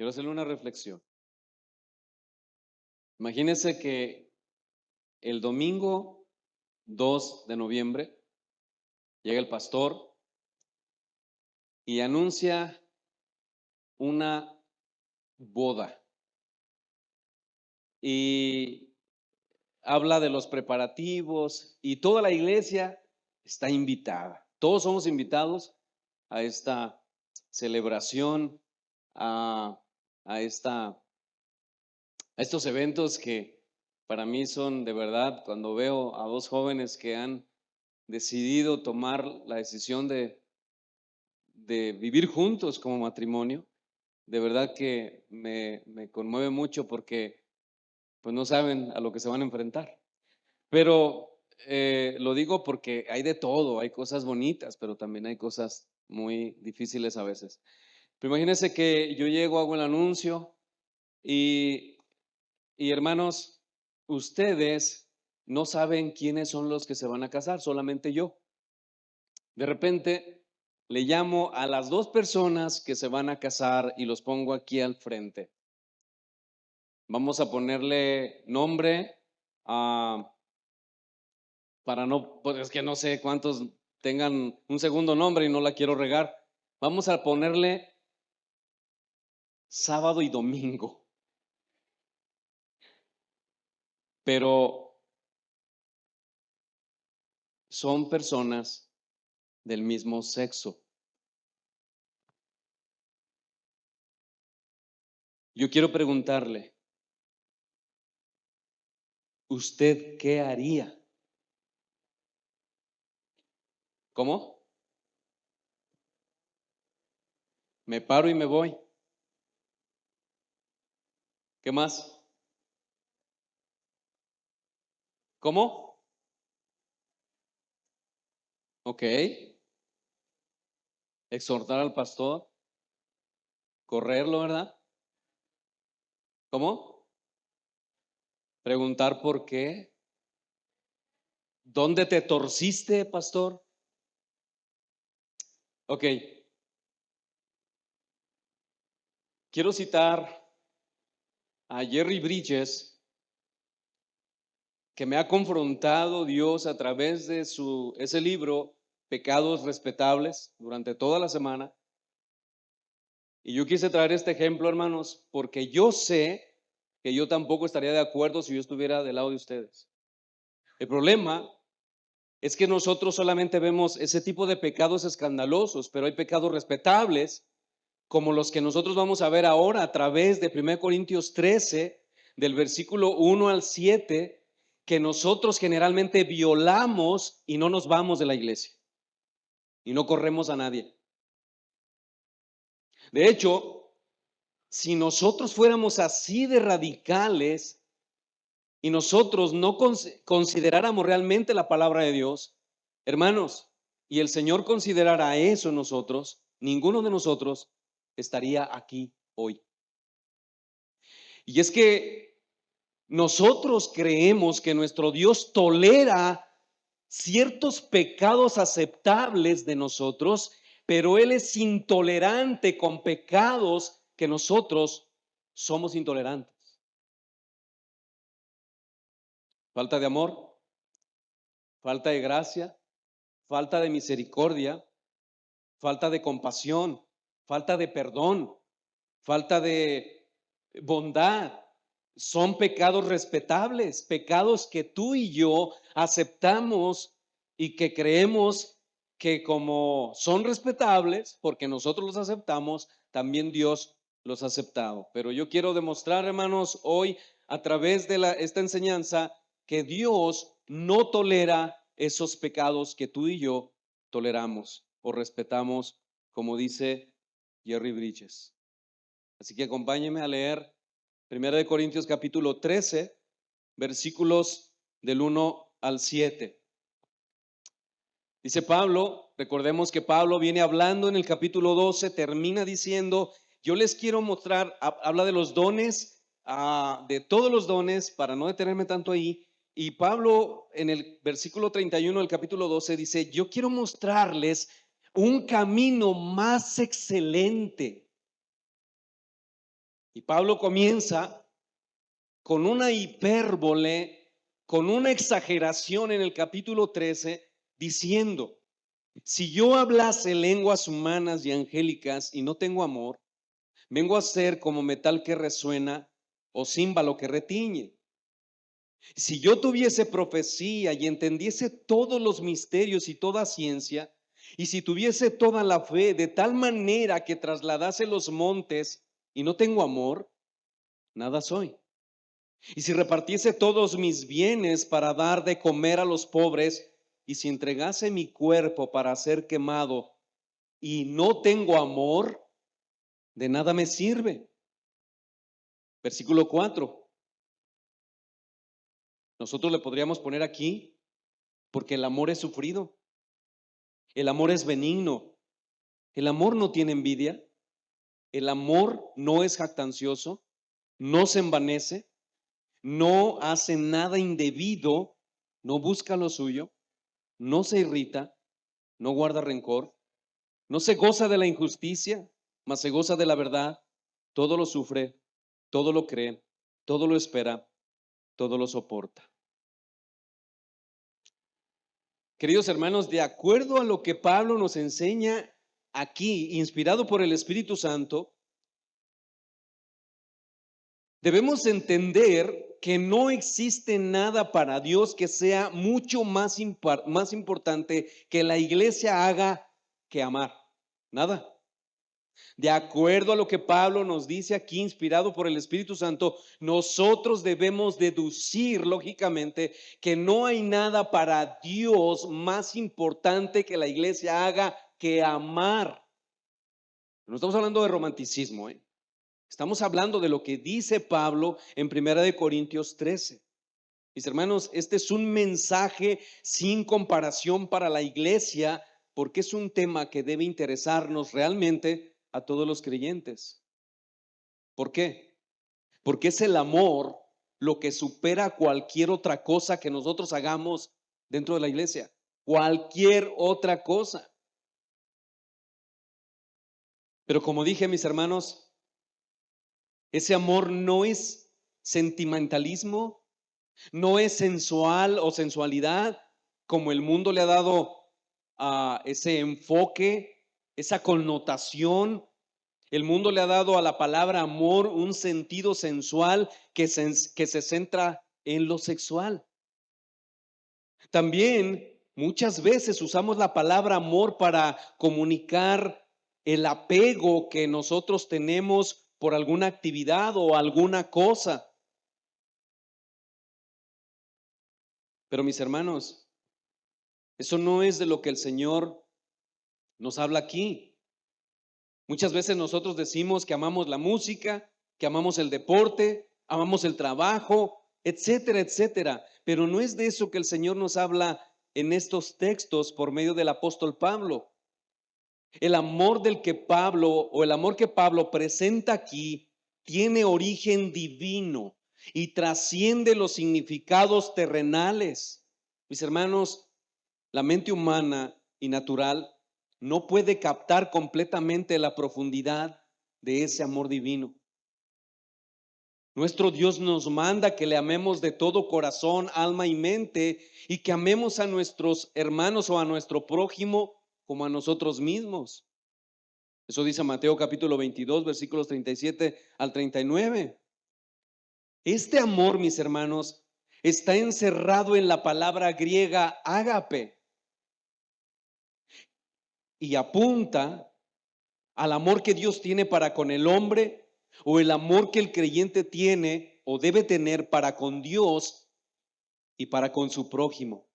Quiero hacerle una reflexión. Imagínese que el domingo 2 de noviembre llega el pastor y anuncia una boda y habla de los preparativos y toda la iglesia está invitada. Todos somos invitados a esta celebración, a, a estos eventos que para mí son de verdad, cuando veo a dos jóvenes que han decidido tomar la decisión de vivir juntos como matrimonio, de verdad que me conmueve mucho porque pues no saben a lo que se van a enfrentar. Pero lo digo porque hay de todo, hay cosas bonitas, pero también hay cosas muy difíciles a veces. Pero imagínense que yo llego, hago el anuncio y, y hermanos, ustedes no saben quiénes son los que se van a casar, solamente yo. De repente le llamo a las dos personas que se van a casar y los pongo aquí al frente. Vamos a ponerle nombre a para no, pues es que no sé cuántos tengan un segundo nombre y no la quiero regar. Vamos a ponerle sábado y domingo, pero son personas del mismo sexo. Yo quiero preguntarle, ¿usted qué haría? ¿Cómo? Me paro y me voy. ¿Qué más? ¿Cómo? Ok. Exhortar al pastor, correrlo, ¿verdad? ¿Cómo? Preguntar por qué. ¿Dónde te torciste, pastor? Ok. Quiero citar a Jerry Bridges, que me ha confrontado Dios a través de ese libro, Pecados Respetables, durante toda la semana. Y yo quise traer este ejemplo, hermanos, porque yo sé que yo tampoco estaría de acuerdo si yo estuviera del lado de ustedes. El problema es que nosotros solamente vemos ese tipo de pecados escandalosos, pero hay pecados respetables, como los que nosotros vamos a ver ahora a través de 1 Corintios 13, del versículo 1 al 7, que nosotros generalmente violamos y no nos vamos de la iglesia y no corremos a nadie. De hecho, si nosotros fuéramos así de radicales y nosotros no consideráramos realmente la palabra de Dios, hermanos, y el Señor considerara eso en nosotros, ninguno de nosotros estaría aquí hoy. Y es que nosotros creemos que nuestro Dios tolera ciertos pecados aceptables de nosotros, pero Él es intolerante con pecados que nosotros somos intolerantes. Falta de amor, falta de gracia, falta de misericordia, falta de compasión, falta de perdón, falta de bondad. Son pecados respetables, pecados que tú y yo aceptamos y que creemos que como son respetables, porque nosotros los aceptamos, también Dios los ha aceptado. Pero yo quiero demostrar, hermanos, hoy a través de esta enseñanza que Dios no tolera esos pecados que tú y yo toleramos o respetamos, como dice Jerry Bridges. Así que acompáñenme a leer 1 Corintios capítulo 13, versículos del 1 al 7. Dice Pablo, recordemos que Pablo viene hablando en el capítulo 12, termina diciendo, yo les quiero mostrar, habla de los dones, de todos los dones, para no detenerme tanto ahí. Y Pablo en el versículo 31 del capítulo 12 dice, yo quiero mostrarles un camino más excelente. Y Pablo comienza con una hipérbole, con una exageración en el capítulo 13, diciendo: si yo hablase lenguas humanas y angélicas y no tengo amor, vengo a ser como metal que resuena o címbalo que retiñe. Si yo tuviese profecía y entendiese todos los misterios y toda ciencia, y si tuviese toda la fe de tal manera que trasladase los montes y no tengo amor, nada soy. Y si repartiese todos mis bienes para dar de comer a los pobres, y si entregase mi cuerpo para ser quemado y no tengo amor, de nada me sirve. Versículo 4. Nosotros le podríamos poner aquí: porque el amor es sufrido, el amor es benigno, el amor no tiene envidia, el amor no es jactancioso, no se envanece, no hace nada indebido, no busca lo suyo, no se irrita, no guarda rencor, no se goza de la injusticia, mas se goza de la verdad. Todo lo sufre, todo lo cree, todo lo espera, todo lo soporta. Queridos hermanos, de acuerdo a lo que Pablo nos enseña aquí, inspirado por el Espíritu Santo, debemos entender que no existe nada para Dios que sea mucho más importante que la iglesia haga que amar. Nada. De acuerdo a lo que Pablo nos dice aquí, inspirado por el Espíritu Santo, nosotros debemos deducir lógicamente que no hay nada para Dios más importante que la iglesia haga que amar. No estamos hablando de romanticismo, ¿eh? Estamos hablando de lo que dice Pablo en 1 Corintios 13. Mis hermanos, este es un mensaje sin comparación para la iglesia, porque es un tema que debe interesarnos realmente a todos los creyentes. ¿Por qué? Porque es el amor lo que supera cualquier otra cosa que nosotros hagamos dentro de la iglesia. Cualquier otra cosa. Pero como dije, mis hermanos, ese amor no es sentimentalismo, no es sensual o sensualidad, como el mundo le ha dado a ese enfoque, esa connotación. El mundo le ha dado a la palabra amor un sentido sensual que se centra en lo sexual. También muchas veces usamos la palabra amor para comunicar el apego que nosotros tenemos por alguna actividad o alguna cosa. Pero mis hermanos, eso no es de lo que el Señor nos habla aquí. Muchas veces nosotros decimos que amamos la música, que amamos el deporte, amamos el trabajo, etcétera, etcétera. Pero no es de eso que el Señor nos habla en estos textos por medio del apóstol Pablo. El amor del que Pablo, o el amor que Pablo presenta aquí, tiene origen divino y trasciende los significados terrenales. Mis hermanos, la mente humana y natural no puede captar completamente la profundidad de ese amor divino. Nuestro Dios nos manda que le amemos de todo corazón, alma y mente, y que amemos a nuestros hermanos o a nuestro prójimo como a nosotros mismos. Eso dice Mateo capítulo 22, versículos 37 al 39. Este amor, mis hermanos, está encerrado en la palabra griega ágape y apunta al amor que Dios tiene para con el hombre, o el amor que el creyente tiene o debe tener para con Dios y para con su prójimo.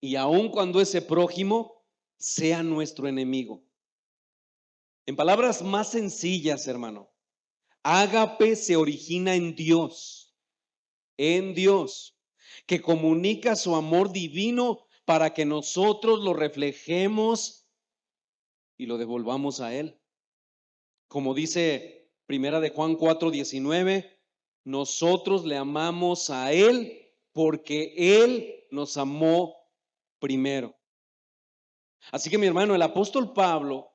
Y aun cuando ese prójimo sea nuestro enemigo. En palabras más sencillas, hermano, ágape se origina en Dios, que comunica su amor divino para que nosotros lo reflejemos y lo devolvamos a Él. Como dice Primera de Juan 4:19, nosotros le amamos a Él porque Él nos amó primero. Así que mi hermano, el apóstol Pablo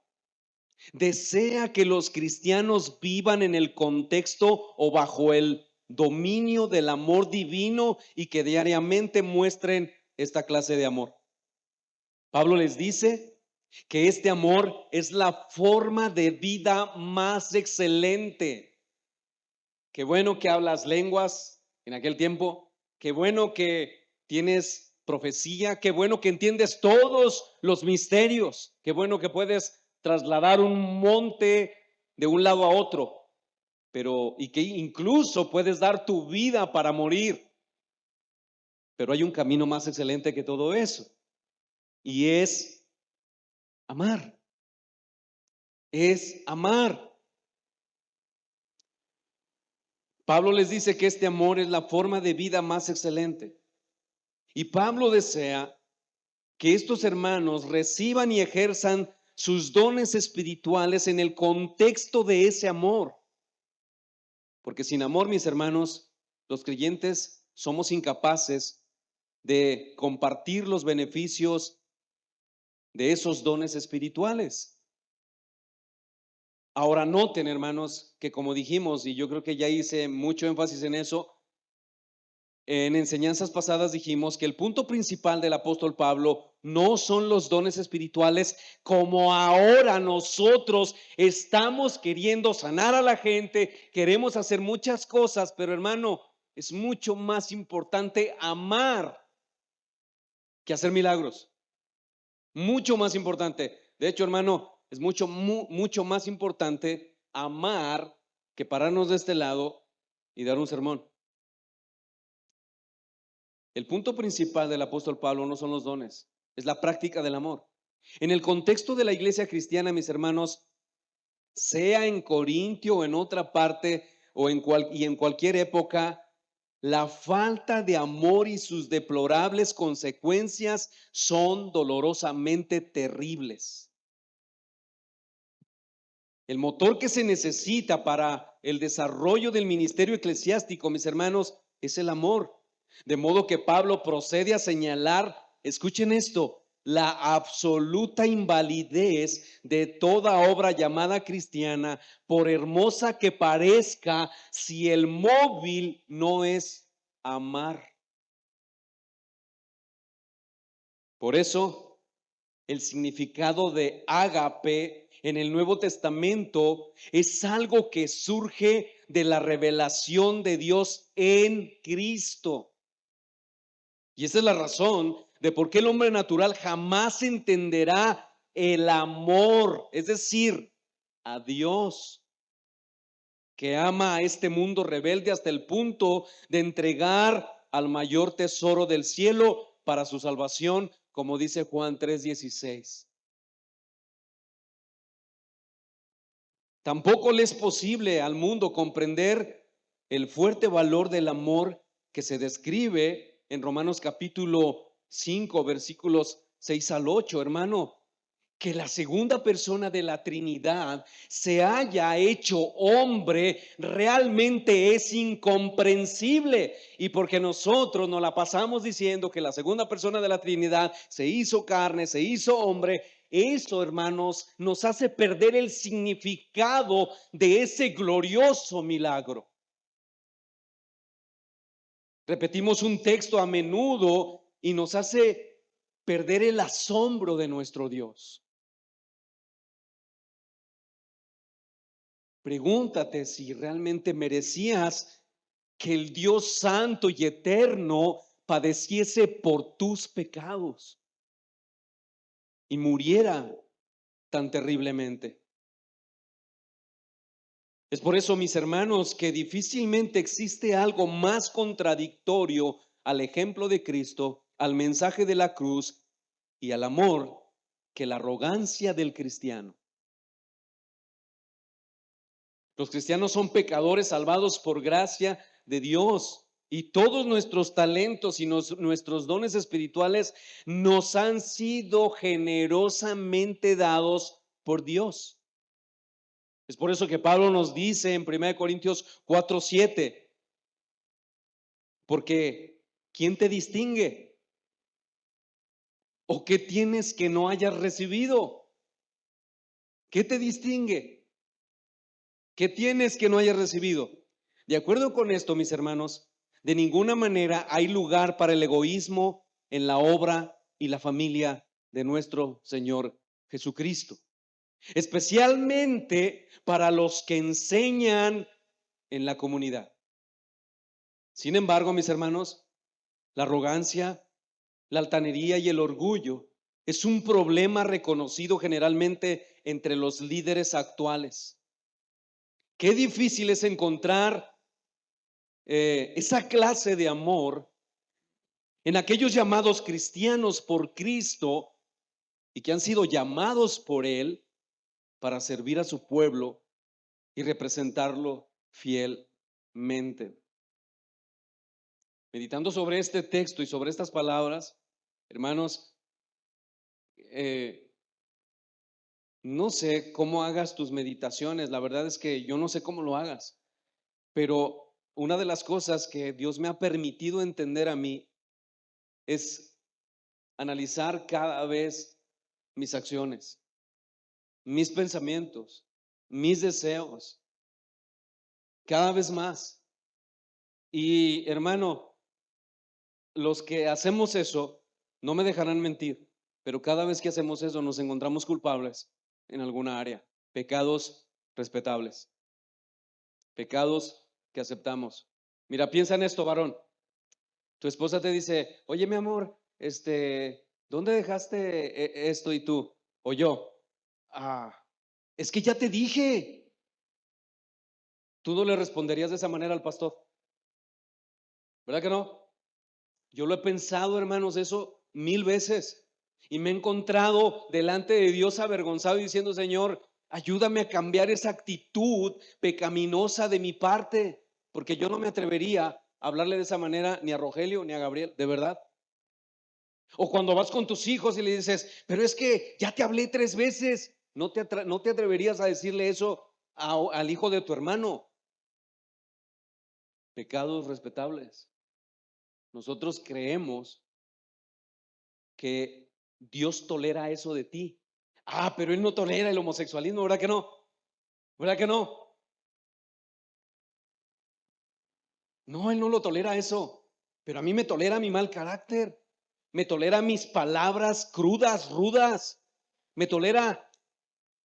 Desea que los cristianos vivan en el contexto o bajo el dominio del amor divino y que diariamente muestren esta clase de amor. Pablo les dice que este amor es la forma de vida más excelente. Qué bueno que hablas lenguas en aquel tiempo, qué bueno que tienes profecía, qué bueno que entiendes todos los misterios, qué bueno que puedes trasladar un monte de un lado a otro, pero y que incluso puedes dar tu vida para morir. Pero hay un camino más excelente que todo eso, y es amar. Es amar. Pablo les dice que este amor es la forma de vida más excelente. Y Pablo desea que estos hermanos reciban y ejerzan sus dones espirituales en el contexto de ese amor. Porque sin amor, mis hermanos, los creyentes somos incapaces de compartir los beneficios de esos dones espirituales. Ahora noten, hermanos, que como dijimos, y yo creo que ya hice mucho énfasis en eso, en enseñanzas pasadas dijimos que el punto principal del apóstol Pablo no son los dones espirituales como ahora nosotros estamos queriendo sanar a la gente, queremos hacer muchas cosas, pero hermano, es mucho más importante amar que hacer milagros. Mucho más importante. De hecho, hermano, es mucho más importante amar que pararnos de este lado y dar un sermón. El punto principal del apóstol Pablo no son los dones, es la práctica del amor. En el contexto de la iglesia cristiana, mis hermanos, sea en Corintio o en otra parte y en cualquier época, la falta de amor y sus deplorables consecuencias son dolorosamente terribles. El motor que se necesita para el desarrollo del ministerio eclesiástico, mis hermanos, es el amor. De modo que Pablo procede a señalar, escuchen esto, la absoluta invalidez de toda obra llamada cristiana, por hermosa que parezca, si el móvil no es amar. Por eso, el significado de ágape en el Nuevo Testamento es algo que surge de la revelación de Dios en Cristo. Y esa es la razón de por qué el hombre natural jamás entenderá el amor, es decir, a Dios, que ama a este mundo rebelde hasta el punto de entregar al mayor tesoro del cielo para su salvación, como dice Juan 3:16. Tampoco le es posible al mundo comprender el fuerte valor del amor que se describe en Romanos capítulo 5, versículos 6 al 8, hermano. Que la segunda persona de la Trinidad se haya hecho hombre realmente es incomprensible. Y porque nosotros nos la pasamos diciendo que la segunda persona de la Trinidad se hizo carne, se hizo hombre, eso, hermanos, nos hace perder el significado de ese glorioso milagro. Repetimos un texto a menudo y nos hace perder el asombro de nuestro Dios. Pregúntate si realmente merecías que el Dios santo y eterno padeciese por tus pecados y muriera tan terriblemente. Es por eso, mis hermanos, que difícilmente existe algo más contradictorio al ejemplo de Cristo, al mensaje de la cruz y al amor que la arrogancia del cristiano. Los cristianos son pecadores salvados por gracia de Dios. Y todos nuestros talentos y nuestros dones espirituales nos han sido generosamente dados por Dios. Es por eso que Pablo nos dice en 1 Corintios 4:7, porque ¿quién te distingue? ¿O qué tienes que no hayas recibido? ¿Qué te distingue? ¿Qué tienes que no hayas recibido? De acuerdo con esto, mis hermanos, de ninguna manera hay lugar para el egoísmo en la obra y la familia de nuestro Señor Jesucristo, especialmente para los que enseñan en la comunidad. Sin embargo, mis hermanos, la arrogancia, la altanería y el orgullo es un problema reconocido generalmente entre los líderes actuales. Qué difícil es encontrar esa clase de amor en aquellos llamados cristianos por Cristo y que han sido llamados por Él para servir a su pueblo y representarlo fielmente. Meditando sobre este texto y sobre estas palabras, hermanos, no sé cómo hagas tus meditaciones, la verdad es que yo no sé cómo lo hagas, pero una de las cosas que Dios me ha permitido entender a mí es analizar cada vez mis acciones, mis pensamientos, mis deseos, cada vez más. Y hermano, los que hacemos eso, no me dejarán mentir, pero cada vez que hacemos eso nos encontramos culpables en alguna área, pecados respetables, pecados que aceptamos. Mira, piensa en esto, varón. Tu esposa te dice, oye, mi amor, ¿dónde dejaste esto? Y tú, o yo, es que ya te dije. Tú no le responderías de esa manera al pastor, ¿verdad que no? Yo lo he pensado, hermanos, eso 1000 veces y me he encontrado delante de Dios avergonzado y diciendo, Señor, ayúdame a cambiar esa actitud pecaminosa de mi parte, porque yo no me atrevería a hablarle de esa manera ni a Rogelio ni a Gabriel, de verdad. O cuando vas con tus hijos y le dices, pero es que ya te hablé 3 veces, no te atreverías a decirle eso al hijo de tu hermano. Pecados respetables. Nosotros creemos que Dios tolera eso de ti. Pero Él no tolera el homosexualismo, ¿verdad que no? ¿Verdad que no? No, Él no lo tolera eso, pero a mí me tolera mi mal carácter, me tolera mis palabras crudas, rudas, me tolera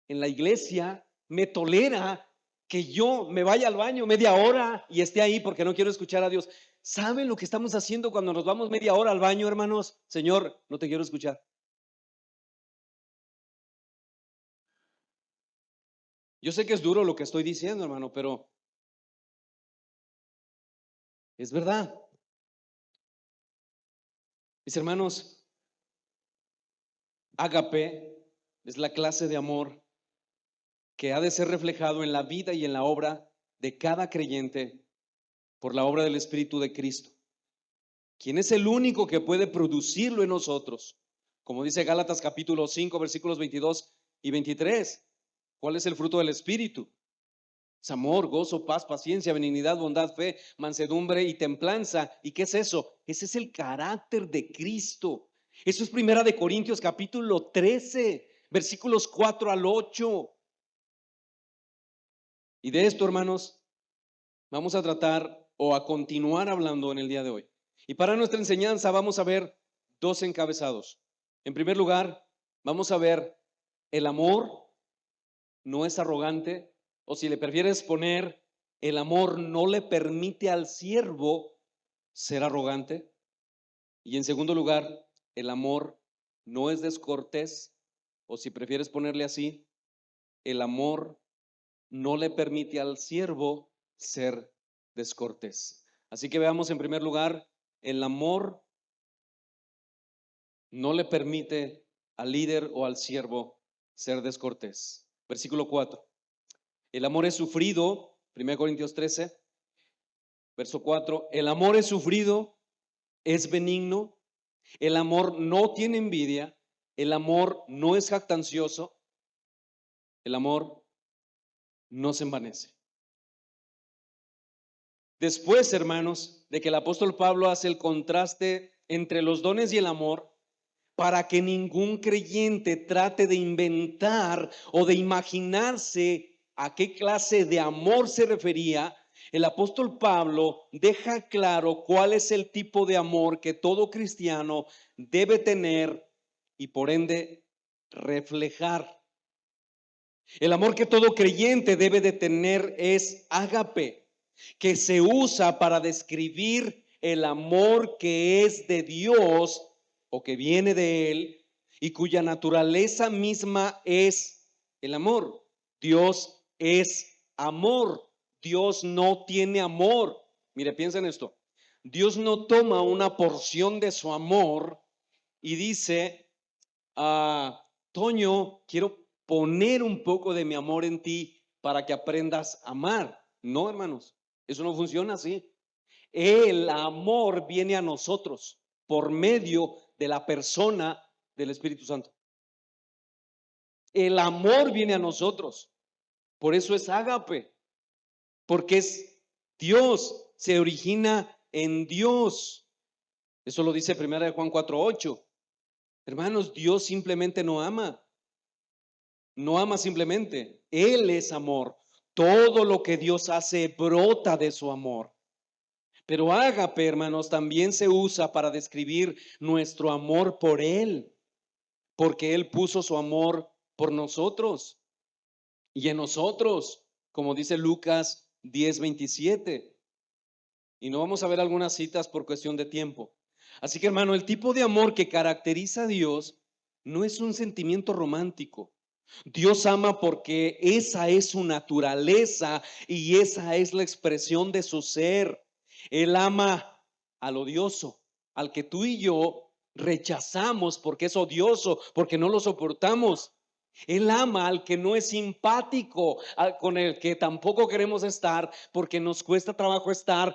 en la iglesia, me tolera que yo me vaya al baño media hora y esté ahí porque no quiero escuchar a Dios. ¿Saben lo que estamos haciendo cuando nos vamos media hora al baño, hermanos? Señor, no te quiero escuchar. Yo sé que es duro lo que estoy diciendo, hermano, pero es verdad. Mis hermanos, ágape es la clase de amor que ha de ser reflejado en la vida y en la obra de cada creyente por la obra del Espíritu de Cristo, quien es el único que puede producirlo en nosotros. Como dice Gálatas capítulo 5, versículos 22 y 23. ¿Cuál es el fruto del Espíritu? Es amor, gozo, paz, paciencia, benignidad, bondad, fe, mansedumbre y templanza. ¿Y qué es eso? Ese es el carácter de Cristo. Eso es Primera de Corintios capítulo 13, versículos 4 al 8. Y de esto, hermanos, vamos a tratar o a continuar hablando en el día de hoy. Y para nuestra enseñanza vamos a ver 2 encabezados. En primer lugar, vamos a ver el amor no es arrogante, o si le prefieres poner, el amor no le permite al siervo ser arrogante. Y en segundo lugar, el amor no es descortés, o si prefieres ponerle así, el amor no le permite al siervo ser descortés. Así que veamos en primer lugar, el amor no le permite al líder o al siervo ser descortés. Versículo 4. El amor es sufrido, 1 Corintios 13, verso 4. El amor es sufrido, es benigno, el amor no tiene envidia, el amor no es jactancioso, el amor no se envanece. Después, hermanos, de que el apóstol Pablo hace el contraste entre los dones y el amor, para que ningún creyente trate de inventar o de imaginarse a qué clase de amor se refería. El apóstol Pablo deja claro cuál es el tipo de amor que todo cristiano debe tener y por ende reflejar. El amor que todo creyente debe de tener es ágape, que se usa para describir el amor que es de Dios o que viene de Él y cuya naturaleza misma es el amor. Dios es amor. Dios no tiene amor. Mire, piensa en esto. Dios no toma una porción de su amor y dice, Toño, quiero poner un poco de mi amor en ti para que aprendas a amar. No, hermanos, eso no funciona así. El amor viene a nosotros por medio de la persona del Espíritu Santo. El amor viene a nosotros. Por eso es ágape, porque es Dios, se origina en Dios. Eso lo dice 1 Juan 4:8. Hermanos, Dios simplemente no ama. No ama simplemente, Él es amor. Todo lo que Dios hace brota de su amor. Pero ágape, hermanos, también se usa para describir nuestro amor por Él, porque Él puso su amor por nosotros y en nosotros, como dice Lucas 10:27. Y no vamos a ver algunas citas por cuestión de tiempo. Así que, hermano, el tipo de amor que caracteriza a Dios no es un sentimiento romántico. Dios ama porque esa es su naturaleza y esa es la expresión de su ser. Él ama al odioso, al que tú y yo rechazamos porque es odioso, porque no lo soportamos. Él ama al que no es simpático, con el que tampoco queremos estar porque nos cuesta trabajo estar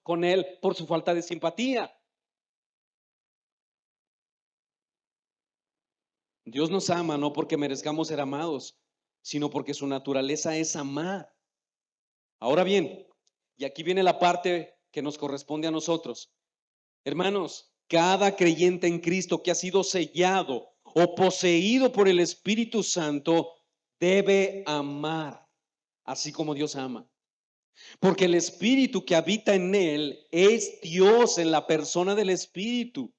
con él por su falta de simpatía. Dios nos ama no porque merezcamos ser amados, sino porque su naturaleza es amar. Ahora bien, y aquí viene la parte que nos corresponde a nosotros. Hermanos, cada creyente en Cristo que ha sido sellado o poseído por el Espíritu Santo debe amar, así como Dios ama. Porque el Espíritu que habita en él es Dios en la persona del Espíritu.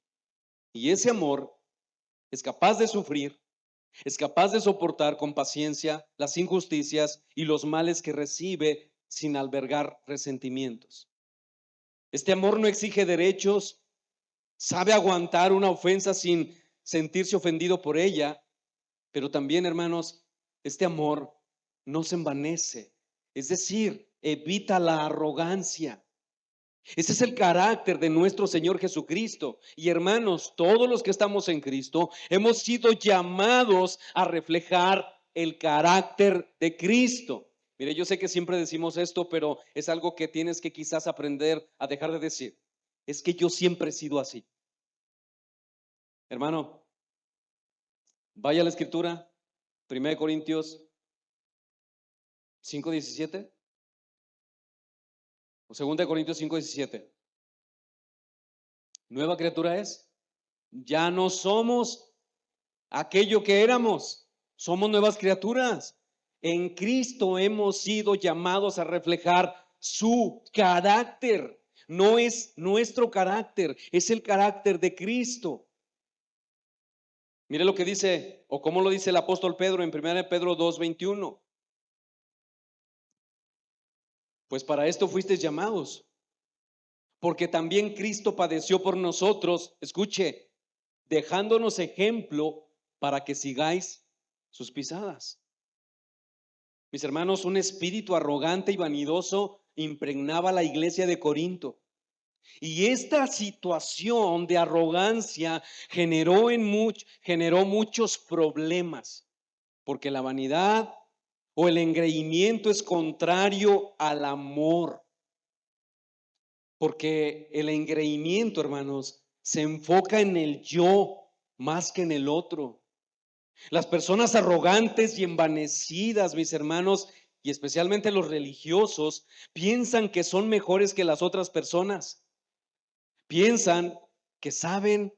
Y ese amor es capaz de sufrir, es capaz de soportar con paciencia las injusticias y los males que recibe sin albergar resentimientos. Este amor no exige derechos, sabe aguantar una ofensa sin sentirse ofendido por ella, pero también, hermanos, este amor no se envanece, es decir, evita la arrogancia. Ese es el carácter de nuestro Señor Jesucristo. Y hermanos, todos los que estamos en Cristo hemos sido llamados a reflejar el carácter de Cristo. Mire, yo sé que siempre decimos esto, pero es algo que tienes que quizás aprender a dejar de decir. Es que yo siempre he sido así. Hermano, vaya a la escritura, 1 Corintios 5:17 o 2 Corintios 5:17. Nueva criatura es. Ya no somos aquello que éramos, somos nuevas criaturas. En Cristo hemos sido llamados a reflejar su carácter. No es nuestro carácter, es el carácter de Cristo. Mire lo que dice, o cómo lo dice el apóstol Pedro en 1 Pedro 2:21. Pues para esto fuisteis llamados, porque también Cristo padeció por nosotros, escuche, dejándonos ejemplo para que sigáis sus pisadas. Mis hermanos, un espíritu arrogante y vanidoso impregnaba la iglesia de Corinto. Y esta situación de arrogancia generó muchos problemas, porque la vanidad o el engreimiento es contrario al amor. Porque el engreimiento, hermanos, se enfoca en el yo más que en el otro. Las personas arrogantes y envanecidas, mis hermanos, y especialmente los religiosos, piensan que son mejores que las otras personas. Piensan que saben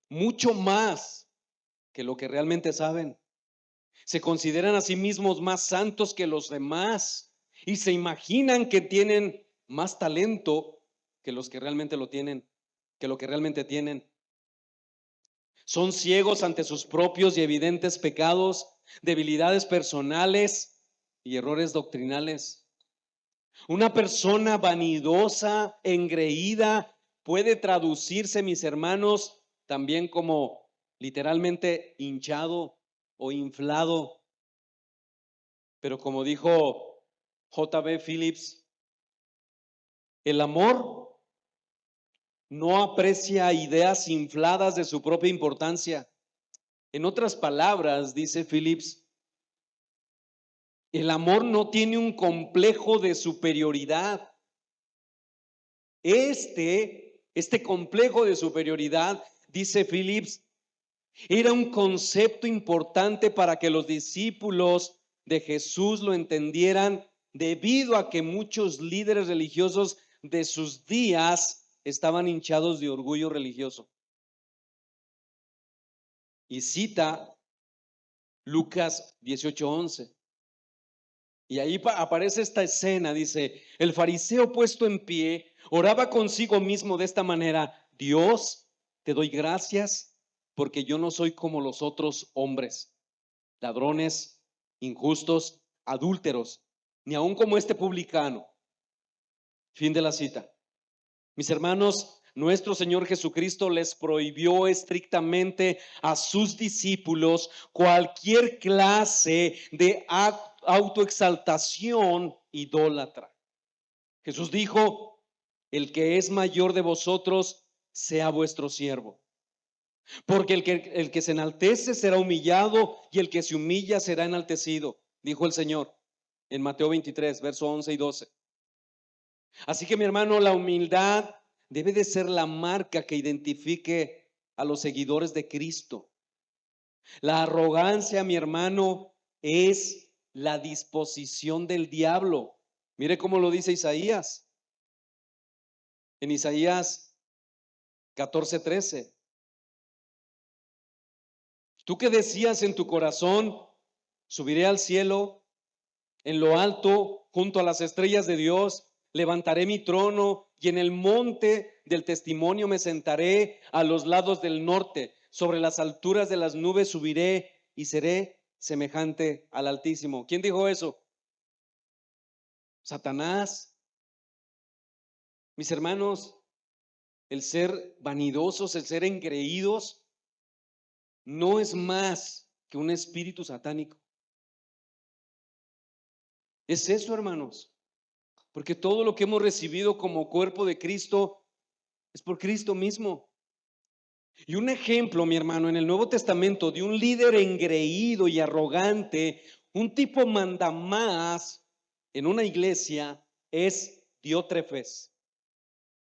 mucho más que lo que realmente saben. Se consideran a sí mismos más santos que los demás y se imaginan que tienen más talento que los que realmente lo tienen, que lo que realmente tienen. Son ciegos ante sus propios y evidentes pecados, debilidades personales y errores doctrinales. Una persona vanidosa, engreída, puede traducirse, mis hermanos, también como literalmente hinchado o inflado. Pero como dijo J.B. Phillips, el amor no aprecia ideas infladas de su propia importancia. En otras palabras, dice Phillips, el amor no tiene un complejo de superioridad. Este complejo de superioridad, dice Phillips, era un concepto importante para que los discípulos de Jesús lo entendieran, debido a que muchos líderes religiosos de sus días estaban hinchados de orgullo religioso. Y cita Lucas 18:11. Y ahí aparece esta escena, dice, el fariseo puesto en pie oraba consigo mismo de esta manera: Dios, te doy gracias porque yo no soy como los otros hombres, ladrones, injustos, adúlteros, ni aun como este publicano. Fin de la cita. Mis hermanos, nuestro Señor Jesucristo les prohibió estrictamente a sus discípulos cualquier clase de autoexaltación idólatra. Jesús dijo: el que es mayor de vosotros sea vuestro siervo. Porque el que se enaltece será humillado, y el que se humilla será enaltecido, dijo el Señor en Mateo 23, versos 11 y 12. Así que, mi hermano, la humildad debe de ser la marca que identifique a los seguidores de Cristo. La arrogancia, mi hermano, es la disposición del diablo. Mire cómo lo dice Isaías. En Isaías 14:13. Tú que decías en tu corazón: subiré al cielo, en lo alto, junto a las estrellas de Dios, levantaré mi trono, y en el monte del testimonio me sentaré a los lados del norte. Sobre las alturas de las nubes subiré y seré semejante al Altísimo. ¿Quién dijo eso? Satanás. Mis hermanos, el ser vanidosos, el ser engreídos, no es más que un espíritu satánico. Es eso, hermanos. Porque todo lo que hemos recibido como cuerpo de Cristo es por Cristo mismo. Y un ejemplo, mi hermano, en el Nuevo Testamento de un líder engreído y arrogante, un tipo mandamás en una iglesia, es Diótrefes.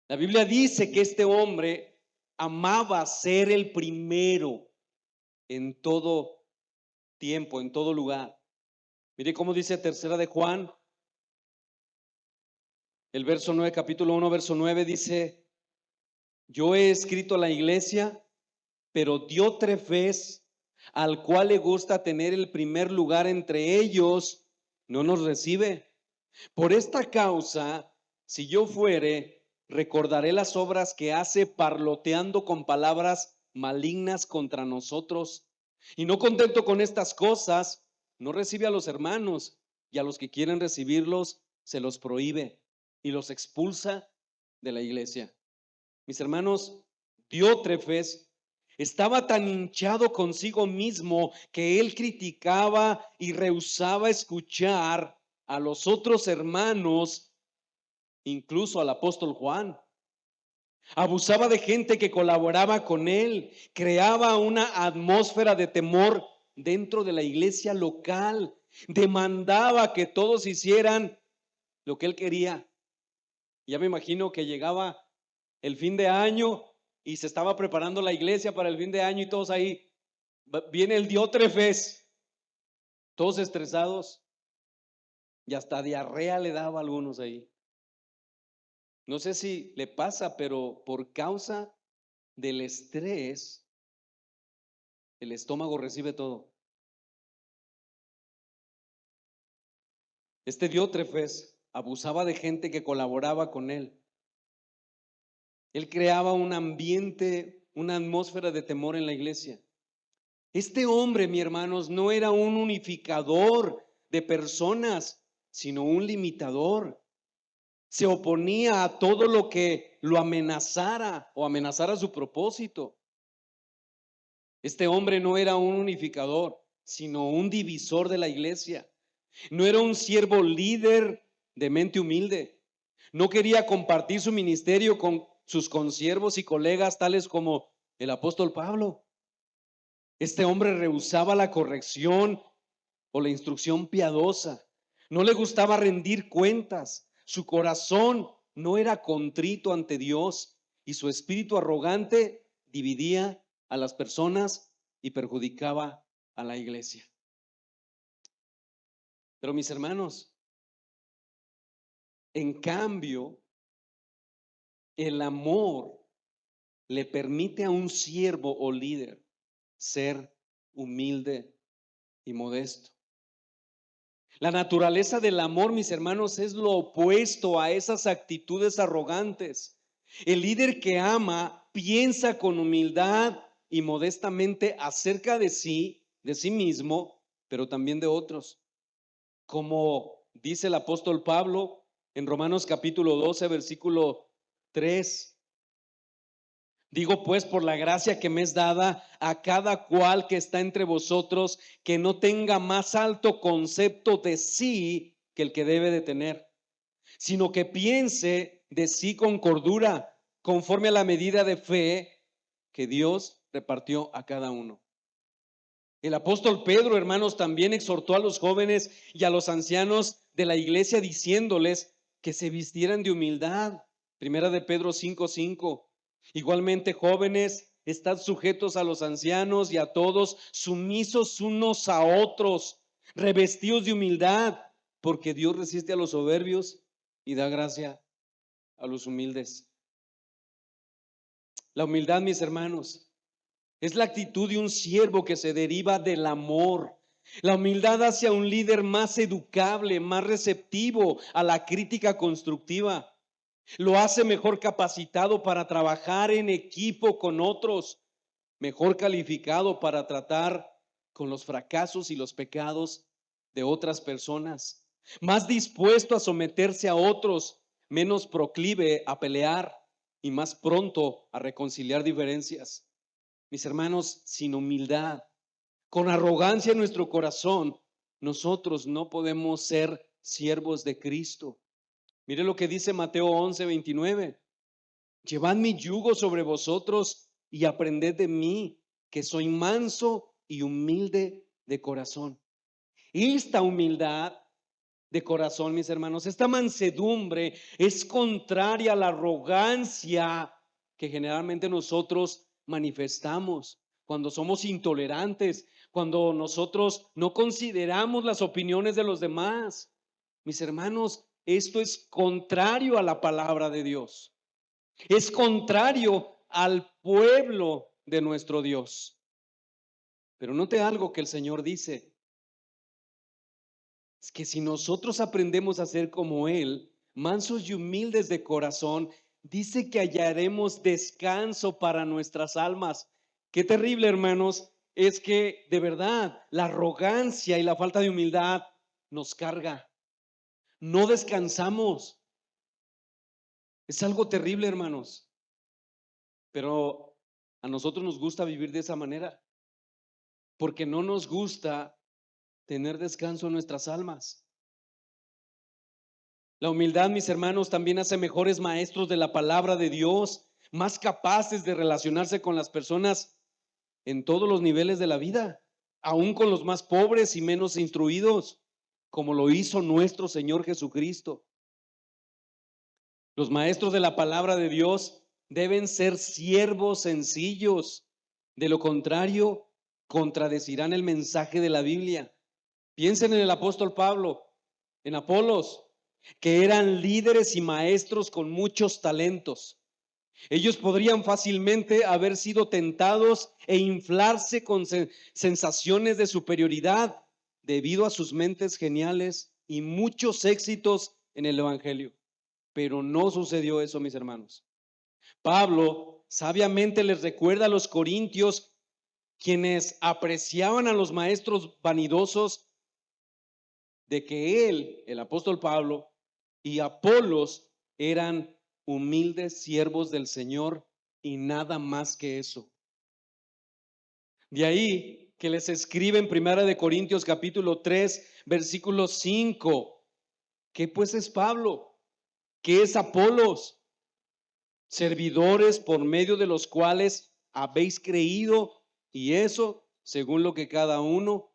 La Biblia dice que este hombre amaba ser el primero en todo tiempo, en todo lugar. Mire cómo dice tercera de Juan, el verso 9, capítulo 1, verso 9, dice: yo he escrito a la iglesia, pero Diótrefes, al cual le gusta tener el primer lugar entre ellos, no nos recibe. Por esta causa, si yo fuere, recordaré las obras que hace, parloteando con palabras malignas contra nosotros. Y no contento con estas cosas, no recibe a los hermanos, y a los que quieren recibirlos se los prohíbe y los expulsa de la iglesia. Mis hermanos, Diótrefes estaba tan hinchado consigo mismo que él criticaba y rehusaba escuchar a los otros hermanos, incluso al apóstol Juan. Abusaba de gente que colaboraba con él, creaba una atmósfera de temor dentro de la iglesia local, demandaba que todos hicieran lo que él quería. Ya me imagino que llegaba el fin de año y se estaba preparando la iglesia para el fin de año, y todos ahí, viene el Diótrefes, todos estresados, y hasta diarrea le daba a algunos ahí. No sé si le pasa, pero por causa del estrés el estómago recibe todo. Este Diótrefes abusaba de gente que colaboraba con él. Él creaba un ambiente, una atmósfera de temor en la iglesia. Este hombre, mis hermanos, no era un unificador de personas, sino un limitador. Se oponía a todo lo que lo amenazara o amenazara su propósito. Este hombre no era un unificador, sino un divisor de la iglesia. No era un siervo líder de mente humilde. No quería compartir su ministerio con sus consiervos y colegas tales como el apóstol Pablo. Este hombre rehusaba la corrección o la instrucción piadosa. No le gustaba rendir cuentas. Su corazón no era contrito ante Dios y su espíritu arrogante dividía a las personas y perjudicaba a la iglesia. Pero mis hermanos, en cambio, el amor le permite a un siervo o líder ser humilde y modesto. La naturaleza del amor, mis hermanos, es lo opuesto a esas actitudes arrogantes. El líder que ama piensa con humildad y modestamente acerca de sí mismo, pero también de otros. Como dice el apóstol Pablo en Romanos capítulo 12, versículo 3. Digo pues por la gracia que me es dada a cada cual que está entre vosotros, que no tenga más alto concepto de sí que el que debe de tener, sino que piense de sí con cordura, conforme a la medida de fe que Dios repartió a cada uno. El apóstol Pedro, hermanos, también exhortó a los jóvenes y a los ancianos de la iglesia diciéndoles que se vistieran de humildad. Primera de Pedro 5:5. Igualmente, jóvenes, estad sujetos a los ancianos y a todos, sumisos unos a otros, revestidos de humildad, porque Dios resiste a los soberbios y da gracia a los humildes. La humildad, mis hermanos, es la actitud de un siervo que se deriva del amor. La humildad hace a un líder más educable, más receptivo a la crítica constructiva. Lo hace mejor capacitado para trabajar en equipo con otros, mejor calificado para tratar con los fracasos y los pecados de otras personas, más dispuesto a someterse a otros, menos proclive a pelear y más pronto a reconciliar diferencias. Mis hermanos, sin humildad, con arrogancia en nuestro corazón, nosotros no podemos ser siervos de Cristo. Mire lo que dice Mateo 11:29. Llevad mi yugo sobre vosotros y aprended de mí, que soy manso y humilde de corazón. Esta humildad de corazón, mis hermanos, esta mansedumbre es contraria a la arrogancia que generalmente nosotros manifestamos cuando somos intolerantes, cuando nosotros no consideramos las opiniones de los demás. Mis hermanos, esto es contrario a la palabra de Dios. Es contrario al pueblo de nuestro Dios. Pero note algo que el Señor dice. Es que si nosotros aprendemos a ser como Él, mansos y humildes de corazón, dice que hallaremos descanso para nuestras almas. Qué terrible, hermanos, es que de verdad la arrogancia y la falta de humildad nos carga. No descansamos. Es algo terrible, hermanos. Pero a nosotros nos gusta vivir de esa manera, porque no nos gusta tener descanso en nuestras almas. La humildad, mis hermanos, también hace mejores maestros de la palabra de Dios, más capaces de relacionarse con las personas en todos los niveles de la vida, aún con los más pobres y menos instruidos, como lo hizo nuestro Señor Jesucristo. Los maestros de la palabra de Dios deben ser siervos sencillos. De lo contrario, contradecirán el mensaje de la Biblia. Piensen en el apóstol Pablo, en Apolos, que eran líderes y maestros con muchos talentos. Ellos podrían fácilmente haber sido tentados e inflarse con sensaciones de superioridad debido a sus mentes geniales y muchos éxitos en el Evangelio. Pero no sucedió eso, mis hermanos. Pablo sabiamente les recuerda a los corintios, quienes apreciaban a los maestros vanidosos, de que él, el apóstol Pablo, y Apolos eran humildes siervos del Señor y nada más que eso. De ahí que les escribe en Primera de Corintios capítulo 3, versículo 5. ¿Qué pues es Pablo? ¿Qué es Apolos? Servidores por medio de los cuales habéis creído, y eso según lo que a cada uno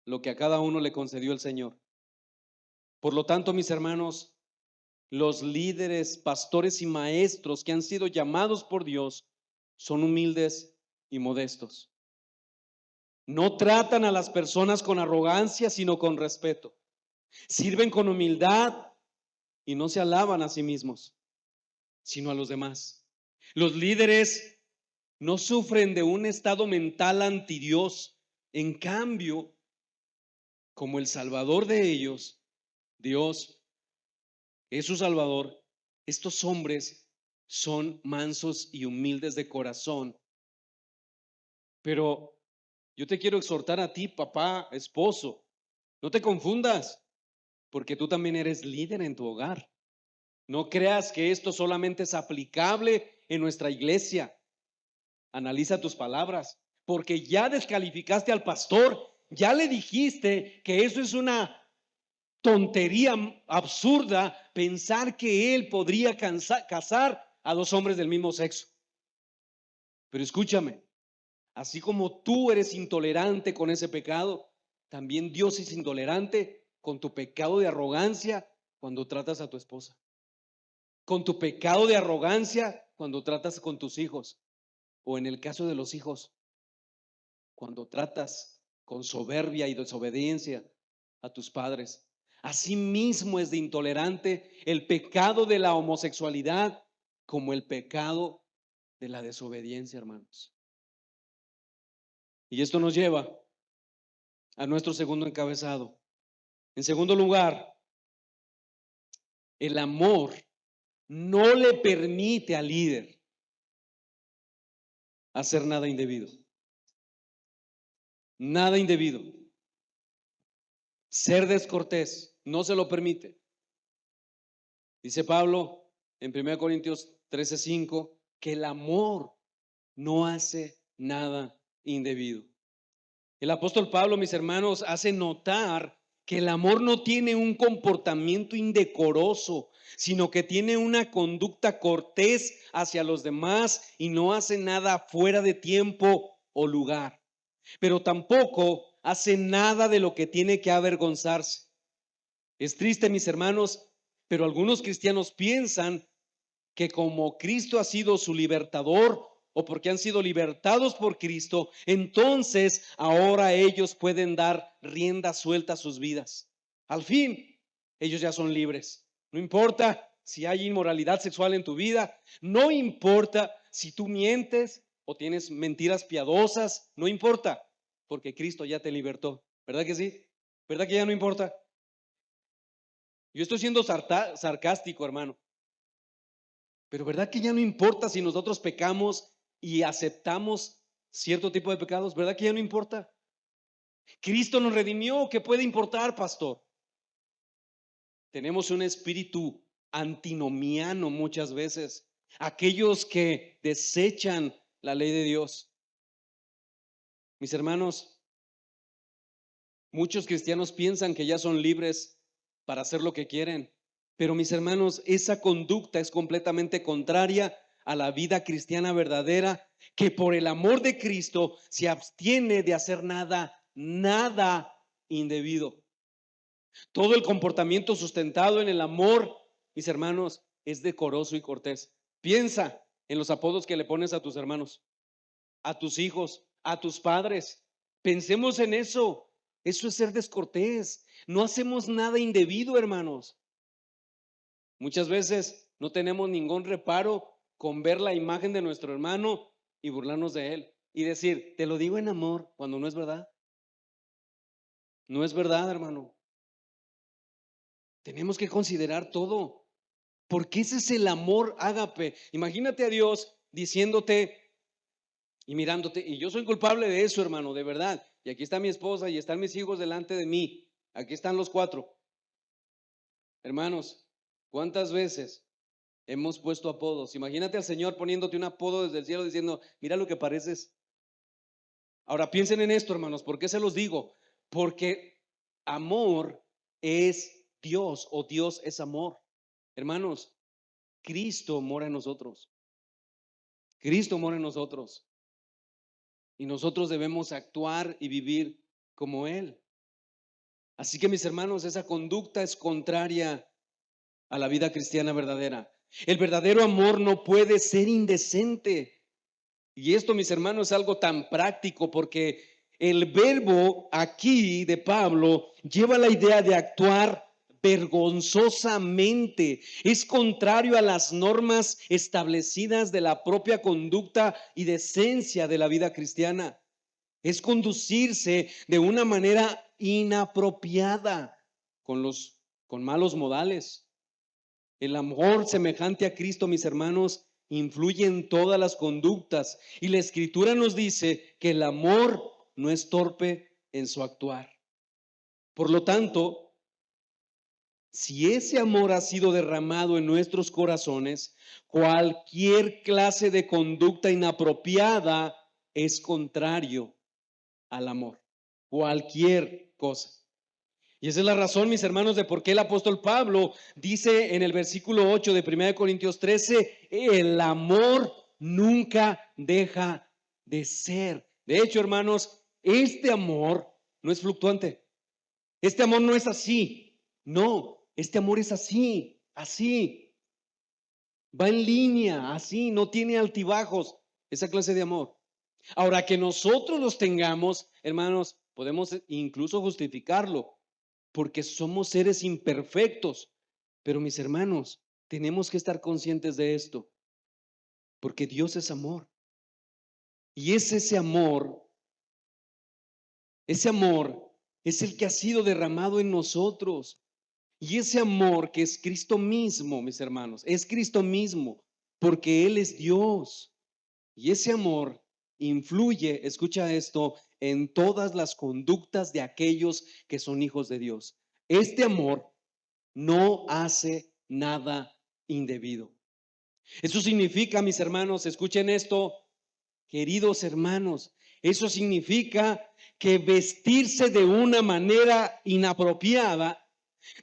le concedió el Señor. Por lo tanto, mis hermanos, los líderes, pastores y maestros que han sido llamados por Dios son humildes y modestos. No tratan a las personas con arrogancia, sino con respeto. Sirven con humildad y no se alaban a sí mismos, sino a los demás. Los líderes no sufren de un estado mental anti Dios. En cambio, como el Salvador de ellos, Dios es su Salvador, estos hombres son mansos y humildes de corazón. Pero yo te quiero exhortar a ti, papá, esposo, no te confundas, porque tú también eres líder en tu hogar. No creas que esto solamente es aplicable en nuestra iglesia. Analiza tus palabras, porque ya descalificaste al pastor, ya le dijiste que eso es una tontería absurda pensar que él podría casar a dos hombres del mismo sexo. Pero escúchame, así como tú eres intolerante con ese pecado, también Dios es intolerante con tu pecado de arrogancia cuando tratas a tu esposa, con tu pecado de arrogancia cuando tratas con tus hijos, o en el caso de los hijos, cuando tratas con soberbia y desobediencia a tus padres. Asimismo es de intolerante el pecado de la homosexualidad como el pecado de la desobediencia, hermanos. Y esto nos lleva a nuestro segundo encabezado. En segundo lugar, el amor no le permite al líder hacer nada indebido. Nada indebido. Ser descortés no se lo permite. Dice Pablo en 1 Corintios 13:5 que el amor no hace nada indebido. El apóstol Pablo, mis hermanos, hace notar que el amor no tiene un comportamiento indecoroso, sino que tiene una conducta cortés hacia los demás y no hace nada fuera de tiempo o lugar. Pero tampoco hace nada de lo que tiene que avergonzarse. Es triste, mis hermanos, pero algunos cristianos piensan que como Cristo ha sido su libertador o porque han sido libertados por Cristo, entonces ahora ellos pueden dar rienda suelta a sus vidas. Al fin, ellos ya son libres. No importa si hay inmoralidad sexual en tu vida, no importa si tú mientes o tienes mentiras piadosas, no importa, porque Cristo ya te libertó. ¿Verdad que sí? ¿Verdad que ya no importa? Yo estoy siendo sarcástico, hermano. Pero ¿verdad que ya no importa si nosotros pecamos y aceptamos cierto tipo de pecados? ¿Verdad que ya no importa? Cristo nos redimió. ¿Qué puede importar, pastor? Tenemos un espíritu antinomiano muchas veces. Aquellos que desechan la ley de Dios. Mis hermanos, muchos cristianos piensan que ya son libres para hacer lo que quieren. Pero mis hermanos, esa conducta es completamente contraria a la vida cristiana verdadera, que por el amor de Cristo se abstiene de hacer nada indebido. Todo el comportamiento sustentado en el amor, mis hermanos, es decoroso y cortés. Piensa en los apodos que le pones a tus hermanos, a tus hijos, a tus padres. Pensemos en eso. Eso es ser descortés. No hacemos nada indebido, hermanos. Muchas veces no tenemos ningún reparo con ver la imagen de nuestro hermano y burlarnos de él y decir, te lo digo en amor, cuando no es verdad. No es verdad, hermano. Tenemos que considerar todo, porque ese es el amor ágape. Imagínate a Dios diciéndote y mirándote, y yo soy culpable de eso, hermano, de verdad. Y aquí está mi esposa y están mis hijos delante de mí. Aquí están los cuatro. Hermanos, ¿cuántas veces hemos puesto apodos? Imagínate al Señor poniéndote un apodo desde el cielo diciendo, mira lo que pareces. Ahora piensen en esto, hermanos, ¿por qué se los digo? Porque amor es Dios o Dios es amor. Hermanos, Cristo mora en nosotros. Cristo mora en nosotros. Y nosotros debemos actuar y vivir como Él. Así que mis hermanos, esa conducta es contraria a la vida cristiana verdadera. El verdadero amor no puede ser indecente. Y esto, mis hermanos, es algo tan práctico porque el verbo aquí de Pablo lleva la idea de actuar vergonzosamente. Es contrario a las normas establecidas de la propia conducta y decencia de la vida cristiana. Es conducirse de una manera inapropiada con malos modales. El amor semejante a Cristo, mis hermanos, influye en todas las conductas. Y la Escritura nos dice que el amor no es torpe en su actuar. Por lo tanto, si ese amor ha sido derramado en nuestros corazones, cualquier clase de conducta inapropiada es contrario al amor. Cualquier cosa. Y esa es la razón, mis hermanos, de por qué el apóstol Pablo dice en el versículo 8 de 1 Corintios 13, el amor nunca deja de ser. De hecho, hermanos, este amor no es fluctuante. Este amor no es así. No, este amor es así, así. Va en línea, así, no tiene altibajos. Esa clase de amor. Ahora que nosotros los tengamos, hermanos, podemos incluso justificarlo porque somos seres imperfectos. Pero mis hermanos, tenemos que estar conscientes de esto, porque Dios es amor. Y es ese amor es el que ha sido derramado en nosotros. Y ese amor que es Cristo mismo, mis hermanos, es Cristo mismo, porque Él es Dios. Y ese amor influye, escucha esto, en todas las conductas de aquellos que son hijos de Dios. Este amor no hace nada indebido. Eso significa, mis hermanos, escuchen esto, queridos hermanos, eso significa que vestirse de una manera inapropiada,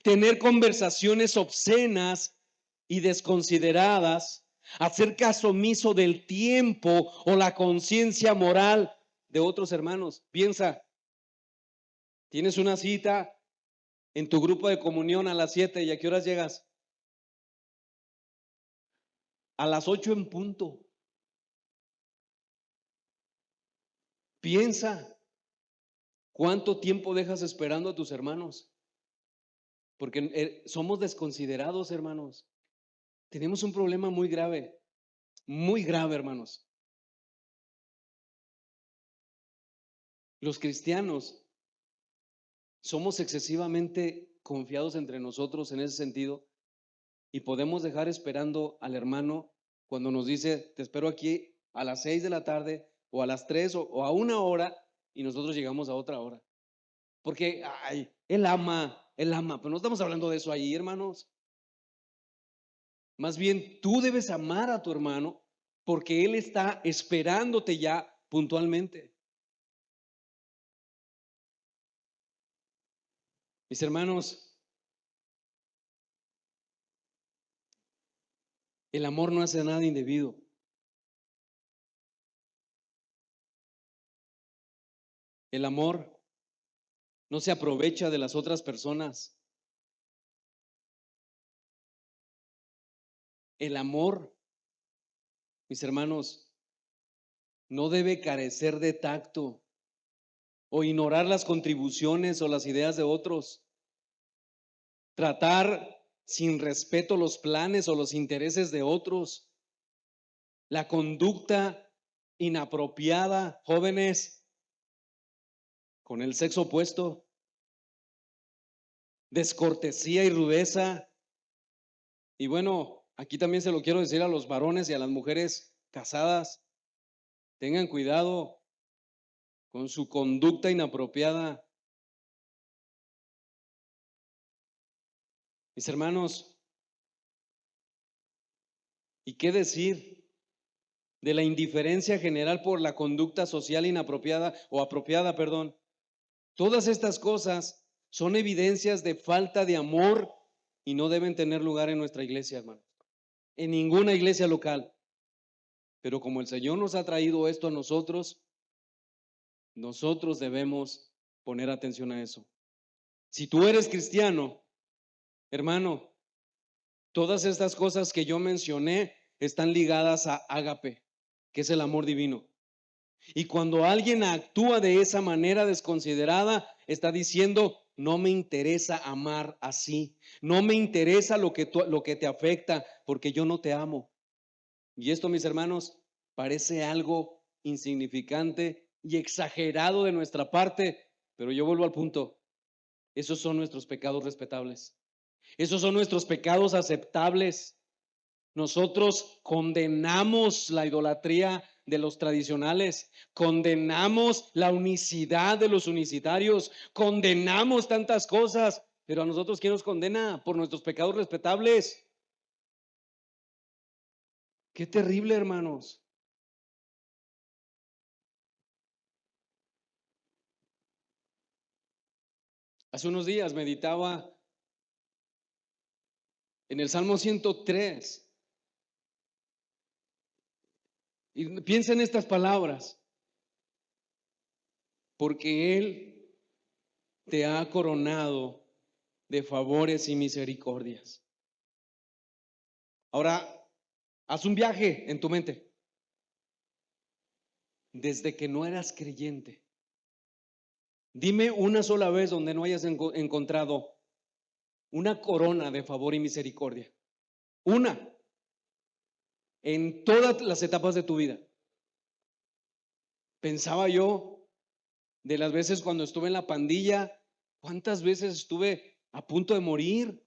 tener conversaciones obscenas y desconsideradas, hacer caso omiso del tiempo o la conciencia moral de otros hermanos. Piensa, tienes una cita en tu grupo de comunión a las 7 y ¿a qué horas llegas? A las 8 en punto. Piensa, ¿cuánto tiempo dejas esperando a tus hermanos? Porque somos desconsiderados, hermanos. Tenemos un problema muy grave, hermanos. Los cristianos somos excesivamente confiados entre nosotros en ese sentido y podemos dejar esperando al hermano cuando nos dice, te espero aquí a las 6 de la tarde o a las 3 o a 1 hora y nosotros llegamos a otra hora. Porque, ay, él ama, pero no estamos hablando de eso ahí, hermanos. Más bien, tú debes amar a tu hermano porque él está esperándote ya puntualmente. Mis hermanos, el amor no hace nada indebido. El amor no se aprovecha de las otras personas. El amor, mis hermanos, no debe carecer de tacto o ignorar las contribuciones o las ideas de otros. Tratar sin respeto los planes o los intereses de otros. la conducta inapropiada, jóvenes, con el sexo opuesto, descortesía y rudeza. Y bueno, aquí también se lo quiero decir a los varones y a las mujeres casadas, tengan cuidado con su conducta inapropiada. Mis hermanos, ¿y qué decir de la indiferencia general por la conducta social inapropiada o apropiada, perdón? Todas estas cosas son evidencias de falta de amor y no deben tener lugar en nuestra iglesia, hermanos, en ninguna iglesia local. Pero como el Señor nos ha traído esto a nosotros, nosotros debemos poner atención a eso. Si tú eres cristiano, hermano, todas estas cosas que yo mencioné están ligadas a ágape, que es el amor divino. Y cuando alguien actúa de esa manera desconsiderada, está diciendo, no me interesa amar así, no me interesa lo que te afecta, porque yo no te amo. Y esto, mis hermanos, parece algo insignificante y exagerado de nuestra parte, pero yo vuelvo al punto, esos son nuestros pecados respetables, esos son nuestros pecados aceptables. Nosotros condenamos la idolatría de los tradicionales, condenamos la unicidad de los unicitarios, condenamos tantas cosas, pero a nosotros, ¿quién nos condena? Por nuestros pecados respetables. Qué terrible, hermanos. Hace unos días meditaba en el Salmo 103 y piensa en estas palabras, porque Él te ha coronado de favores y misericordias. Ahora, haz un viaje en tu mente. Desde que no eras creyente, dime una sola vez donde no hayas encontrado una corona de favor y misericordia. Una, en todas las etapas de tu vida. Pensaba yo de las veces cuando estuve en la pandilla, cuántas veces estuve a punto de morir,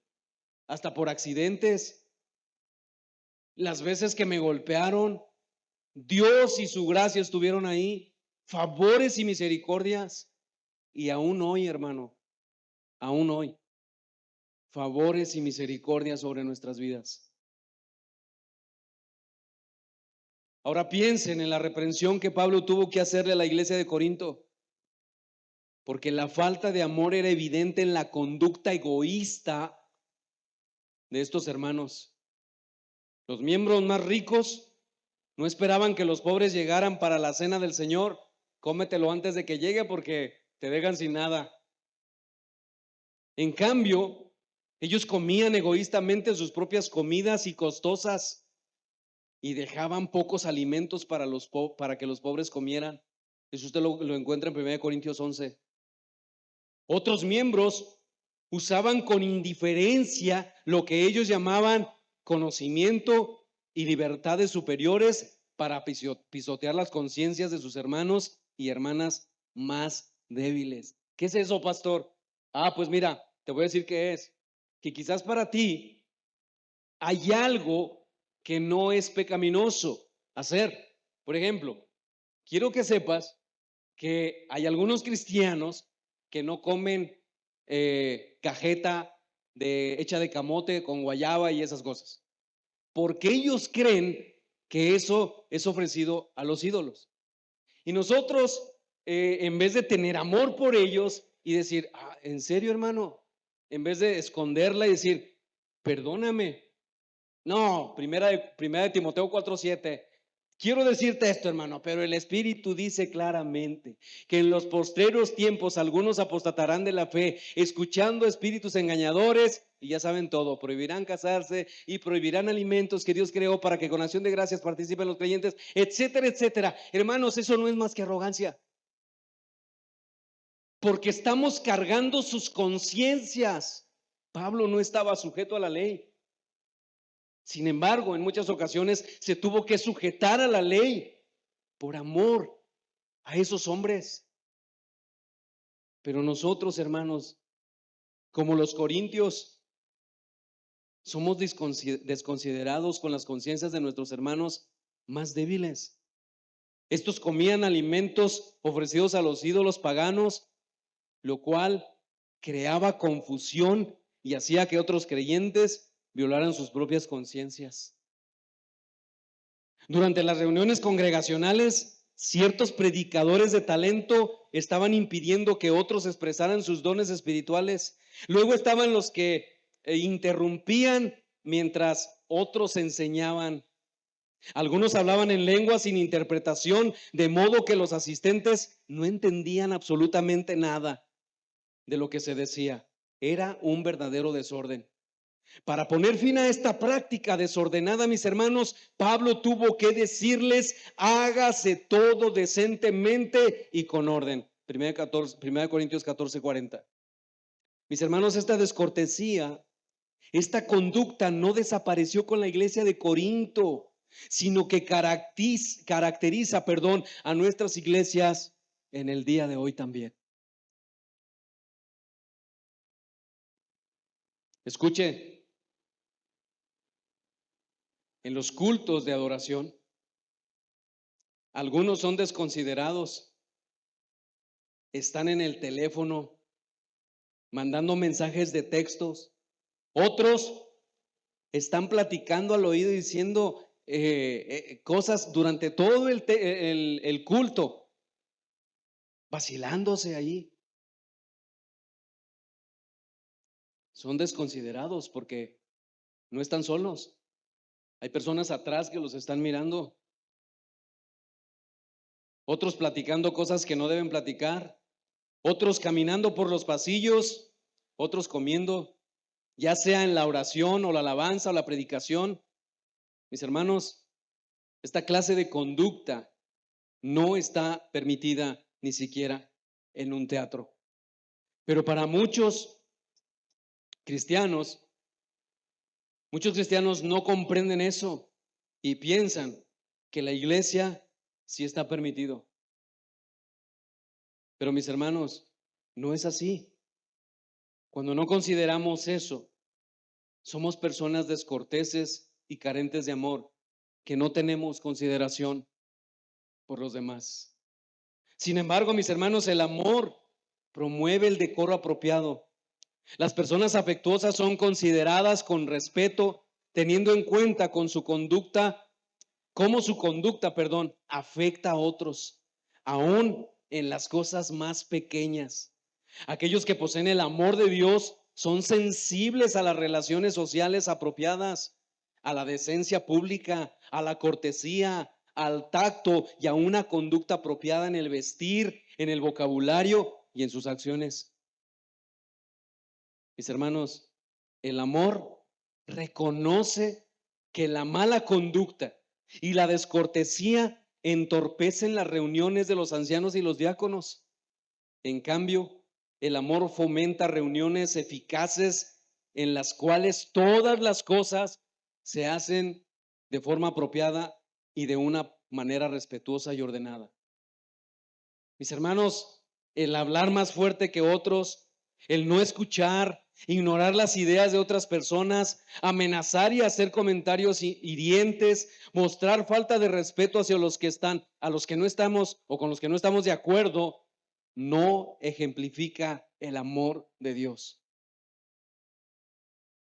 hasta por accidentes. Las veces que me golpearon, Dios y su gracia estuvieron ahí, favores y misericordias. Y aún hoy, hermano, aún hoy, favores y misericordias sobre nuestras vidas. Ahora piensen en la reprensión que Pablo tuvo que hacerle a la iglesia de Corinto, porque la falta de amor era evidente en la conducta egoísta de estos hermanos. Los miembros más ricos no esperaban que los pobres llegaran para la cena del Señor. Cómetelo antes de que llegue porque te dejan sin nada. En cambio, ellos comían egoístamente sus propias comidas y costosas y dejaban pocos alimentos para que los pobres comieran. Eso usted lo encuentra en 1 Corintios 11. Otros miembros usaban con indiferencia lo que ellos llamaban conocimiento y libertades superiores para pisotear las conciencias de sus hermanos y hermanas más débiles. ¿Qué es eso, pastor? Pues mira, te voy a decir qué es. Que quizás para ti hay algo que no es pecaminoso hacer. Por ejemplo, quiero que sepas que hay algunos cristianos que no comen cajeta hecha de camote con guayaba y esas cosas, porque ellos creen que eso es ofrecido a los ídolos. Y nosotros, en vez de tener amor por ellos y decir, ¿en serio, hermano? En vez de esconderla y decir, perdóname. No, primera de Timoteo 4:7. Quiero decirte esto, hermano, pero el Espíritu dice claramente que en los postreros tiempos algunos apostatarán de la fe, escuchando espíritus engañadores, y ya saben todo, prohibirán casarse y prohibirán alimentos que Dios creó para que con acción de gracias participen los creyentes, etcétera, etcétera. Hermanos, eso no es más que arrogancia, porque estamos cargando sus conciencias. Pablo no estaba sujeto a la ley. Sin embargo, en muchas ocasiones se tuvo que sujetar a la ley por amor a esos hombres. Pero nosotros, hermanos, como los corintios, somos desconsiderados con las conciencias de nuestros hermanos más débiles. Estos comían alimentos ofrecidos a los ídolos paganos, lo cual creaba confusión y hacía que otros creyentes violaran sus propias conciencias. Durante las reuniones congregacionales, ciertos predicadores de talento estaban impidiendo que otros expresaran sus dones espirituales. Luego estaban los que interrumpían mientras otros enseñaban. Algunos hablaban en lengua sin interpretación, de modo que los asistentes no entendían absolutamente nada de lo que se decía. Era un verdadero desorden. Para poner fin a esta práctica desordenada, mis hermanos, Pablo tuvo que decirles: hágase todo decentemente y con orden. 1 Corintios 14:40. Mis hermanos, esta descortesía, esta conducta no desapareció con la iglesia de Corinto, sino que caracteriza, a nuestras iglesias en el día de hoy también. Escuche. En los cultos de adoración, algunos son desconsiderados, están en el teléfono mandando mensajes de textos, otros están platicando al oído diciendo cosas durante todo el culto, vacilándose ahí. Son desconsiderados porque no están solos. Hay personas atrás que los están mirando. Otros platicando cosas que no deben platicar. Otros caminando por los pasillos. Otros comiendo, ya sea en la oración o la alabanza o la predicación. Mis hermanos, esta clase de conducta no está permitida ni siquiera en un teatro. Pero para muchos cristianos no comprenden eso y piensan que la iglesia sí está permitido. Pero mis hermanos, no es así. Cuando no consideramos eso, somos personas descorteses y carentes de amor, que no tenemos consideración por los demás. Sin embargo, mis hermanos, el amor promueve el decoro apropiado. Las personas afectuosas son consideradas con respeto, teniendo en cuenta cómo su conducta, afecta a otros, aún en las cosas más pequeñas. Aquellos que poseen el amor de Dios son sensibles a las relaciones sociales apropiadas, a la decencia pública, a la cortesía, al tacto y a una conducta apropiada en el vestir, en el vocabulario y en sus acciones. Mis hermanos, el amor reconoce que la mala conducta y la descortesía entorpecen las reuniones de los ancianos y los diáconos. En cambio, el amor fomenta reuniones eficaces en las cuales todas las cosas se hacen de forma apropiada y de una manera respetuosa y ordenada. Mis hermanos, el hablar más fuerte que otros, el no escuchar, ignorar las ideas de otras personas, amenazar y hacer comentarios hirientes, mostrar falta de respeto hacia a los que no estamos o con los que no estamos de acuerdo, no ejemplifica el amor de Dios.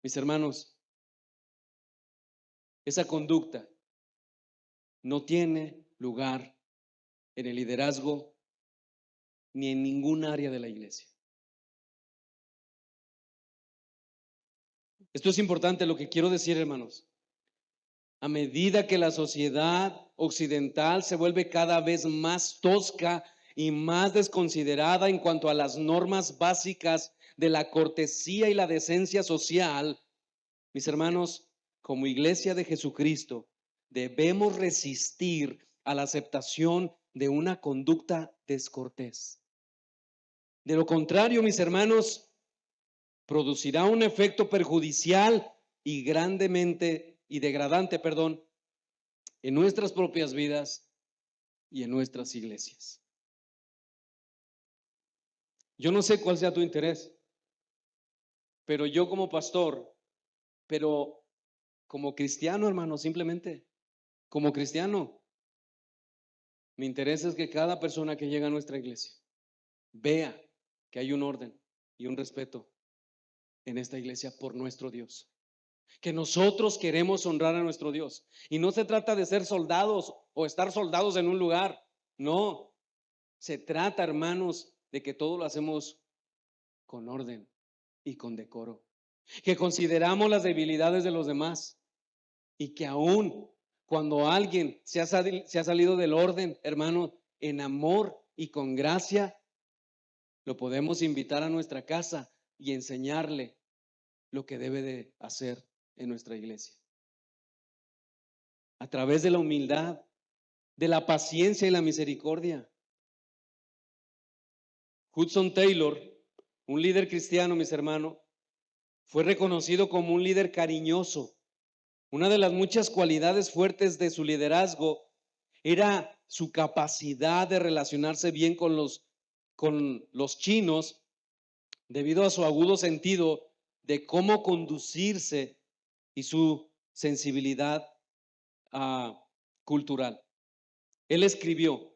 Mis hermanos, esa conducta no tiene lugar en el liderazgo ni en ningún área de la iglesia. Esto es importante lo que quiero decir, hermanos. A medida que la sociedad occidental se vuelve cada vez más tosca y más desconsiderada en cuanto a las normas básicas de la cortesía y la decencia social, mis hermanos, como iglesia de Jesucristo, debemos resistir a la aceptación de una conducta descortés. De lo contrario, mis hermanos, producirá un efecto perjudicial y grandemente y degradante, perdón, en nuestras propias vidas y en nuestras iglesias. Yo no sé cuál sea tu interés, pero yo como pastor, pero como cristiano, hermano, simplemente, como cristiano, mi interés es que cada persona que llega a nuestra iglesia vea que hay un orden y un respeto en esta iglesia por nuestro Dios. Que nosotros queremos honrar a nuestro Dios. Y no se trata de ser soldados o estar soldados en un lugar. No, se trata, hermanos, de que todo lo hacemos con orden y con decoro. Que consideramos las debilidades de los demás y que aún cuando alguien se ha salido del orden, hermano, en amor y con gracia, lo podemos invitar a nuestra casa y enseñarle lo que debe de hacer en nuestra iglesia. A través de la humildad, de la paciencia y la misericordia. Hudson Taylor, un líder cristiano, mis hermanos, fue reconocido como un líder cariñoso. Una de las muchas cualidades fuertes de su liderazgo era su capacidad de relacionarse bien con los chinos debido a su agudo sentido de cómo conducirse y su sensibilidad cultural. Él escribió: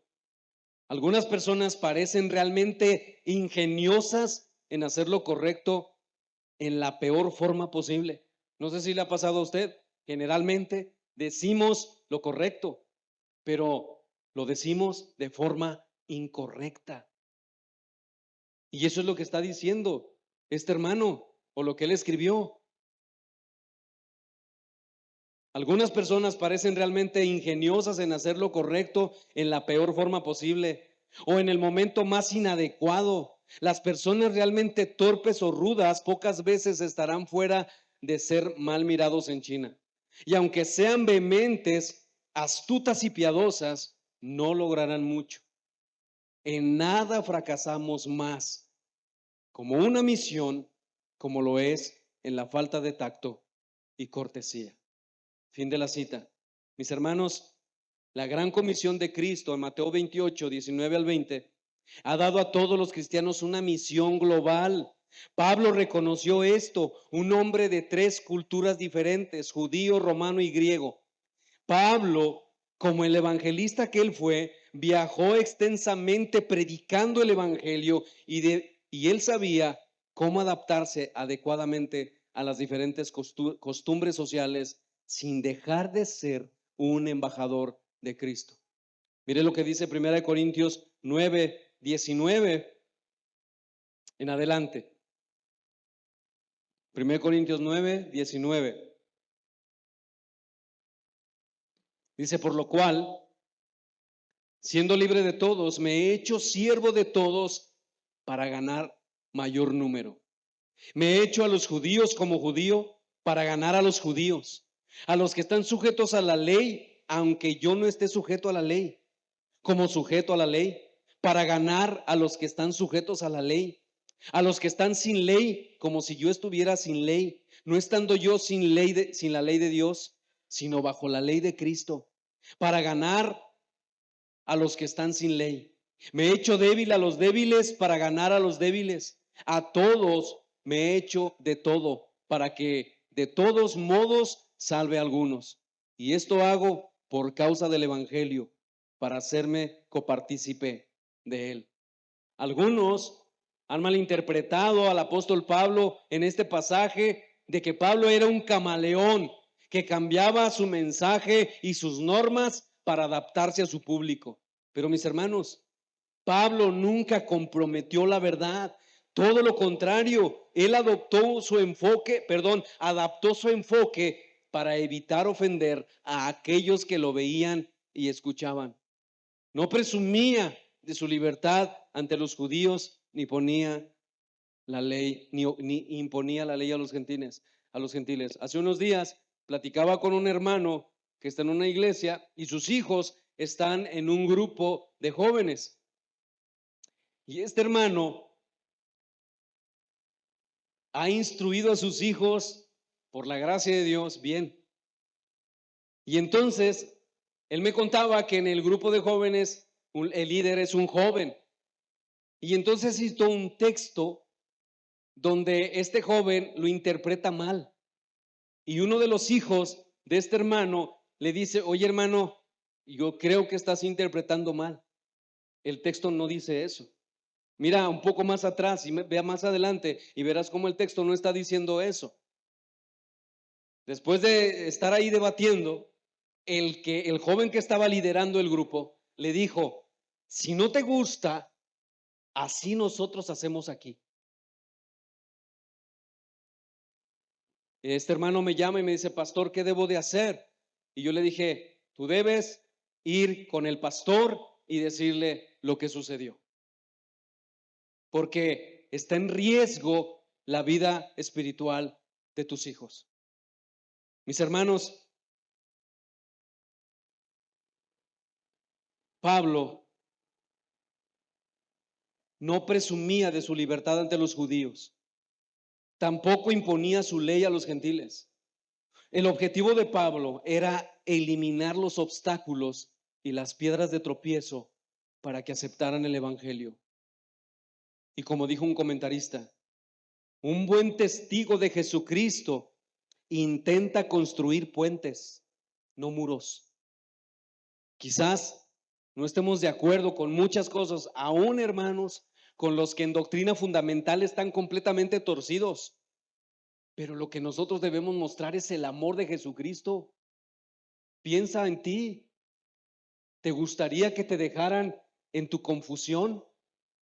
algunas personas parecen realmente ingeniosas en hacer lo correcto en la peor forma posible. No sé si le ha pasado a usted. Generalmente decimos lo correcto, pero lo decimos de forma incorrecta. Y eso es lo que está diciendo este hermano, o lo que él escribió. Algunas personas parecen realmente ingeniosas en hacer lo correcto en la peor forma posible o en el momento más inadecuado. Las personas realmente torpes o rudas pocas veces estarán fuera de ser mal mirados en China. Y aunque sean vehementes, astutas y piadosas, no lograrán mucho. En nada fracasamos más como una misión, como lo es en la falta de tacto y cortesía. Fin de la cita. Mis hermanos, la gran comisión de Cristo en Mateo 28, 19 al 20, ha dado a todos los cristianos una misión global. Pablo reconoció esto, un hombre de 3 culturas diferentes, judío, romano y griego. Pablo, como el evangelista que él fue, viajó extensamente predicando el evangelio y él sabía cómo adaptarse adecuadamente a las diferentes costumbres sociales sin dejar de ser un embajador de Cristo. Mire lo que dice 1 Corintios 9, 19 en adelante. 1 Corintios 9, 19. Dice: por lo cual, siendo libre de todos, me he hecho siervo de todos para ganar mayor número. Me he hecho a los judíos como judío para ganar a los judíos, a los que están sujetos a la ley, aunque yo no esté sujeto a la ley, como sujeto a la ley, para ganar a los que están sujetos a la ley, a los que están sin ley, como si yo estuviera sin ley, no estando yo sin la ley de Dios, sino bajo la ley de Cristo, para ganar a los que están sin ley. Me he hecho débil a los débiles para ganar a los débiles. A todos me he hecho de todo, para que de todos modos salve a algunos. Y esto hago por causa del evangelio, para hacerme copartícipe de él. Algunos han malinterpretado al apóstol Pablo en este pasaje de que Pablo era un camaleón que cambiaba su mensaje y sus normas para adaptarse a su público. Pero mis hermanos, Pablo nunca comprometió la verdad. Todo lo contrario, él adaptó su enfoque para evitar ofender a aquellos que lo veían y escuchaban. No presumía de su libertad ante los judíos, ni ponía la ley, ni imponía la ley a los gentiles. Hace unos días platicaba con un hermano que está en una iglesia y sus hijos están en un grupo de jóvenes. Y este hermano ha instruido a sus hijos, por la gracia de Dios, bien. Y entonces, él me contaba que en el grupo de jóvenes, el líder es un joven. Y entonces citó un texto donde este joven lo interpreta mal. Y uno de los hijos de este hermano le dice, oye hermano, yo creo que estás interpretando mal. El texto no dice eso. Mira un poco más atrás y vea más adelante y verás cómo el texto no está diciendo eso. Después de estar ahí debatiendo, el joven que estaba liderando el grupo le dijo, si no te gusta, así nosotros hacemos aquí. Este hermano me llama y me dice, pastor, ¿qué debo de hacer? Y yo le dije, tú debes ir con el pastor y decirle lo que sucedió. Porque está en riesgo la vida espiritual de tus hijos. Mis hermanos, Pablo no presumía de su libertad ante los judíos. Tampoco imponía su ley a los gentiles. El objetivo de Pablo era eliminar los obstáculos y las piedras de tropiezo para que aceptaran el evangelio. Y como dijo un comentarista, un buen testigo de Jesucristo intenta construir puentes, no muros. Quizás no estemos de acuerdo con muchas cosas, aún hermanos, con los que en doctrina fundamental están completamente torcidos. Pero lo que nosotros debemos mostrar es el amor de Jesucristo. Piensa en ti. ¿Te gustaría que te dejaran en tu confusión?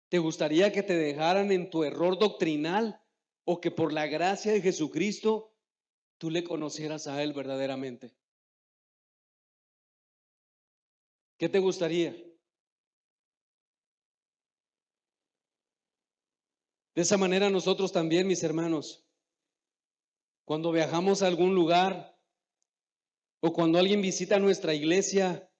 ¿Te gustaría que te dejaran en tu error doctrinal? ¿O que por la gracia de Jesucristo tú le conocieras a Él verdaderamente? ¿Qué te gustaría? De esa manera nosotros también, mis hermanos, cuando viajamos a algún lugar o cuando alguien visita nuestra iglesia,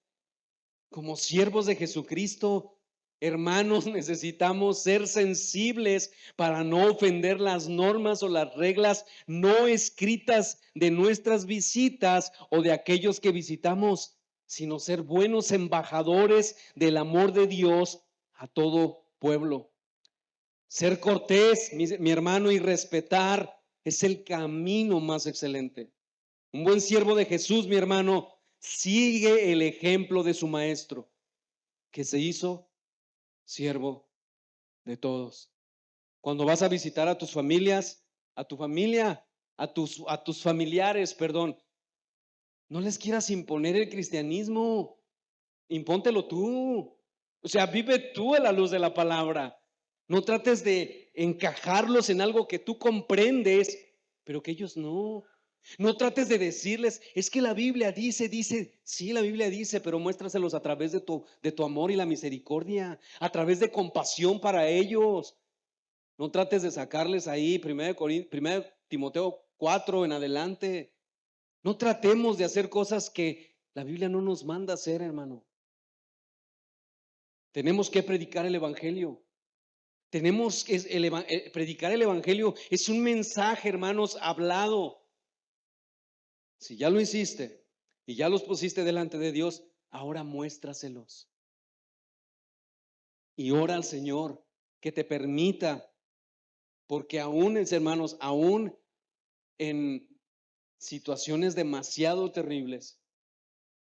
como siervos de Jesucristo, hermanos, necesitamos ser sensibles para no ofender las normas o las reglas no escritas de nuestras visitas o de aquellos que visitamos, sino ser buenos embajadores del amor de Dios a todo pueblo. Ser cortés, mi hermano, y respetar es el camino más excelente. Un buen siervo de Jesús, mi hermano, sigue el ejemplo de su maestro, que se hizo siervo de todos. Cuando vas a visitar a tus familias, a tu familia, a tus familiares, perdón, no les quieras imponer el cristianismo, impóntelo tú. O sea, vive tú a la luz de la palabra. No trates de encajarlos en algo que tú comprendes, pero que ellos no. No trates de decirles, es que la Biblia dice, sí, la Biblia dice, pero muéstraselos a través de tu amor y la misericordia, a través de compasión para ellos. No trates de sacarles ahí, 1 Timoteo 4 en adelante. No tratemos de hacer cosas que la Biblia no nos manda hacer, hermano. Tenemos que predicar el Evangelio. Tenemos que predicar el Evangelio. Es un mensaje, hermanos, hablado. Si ya lo hiciste y ya los pusiste delante de Dios, ahora muéstraselos. Y ora al Señor que te permita, porque aún, hermanos, aún en situaciones demasiado terribles,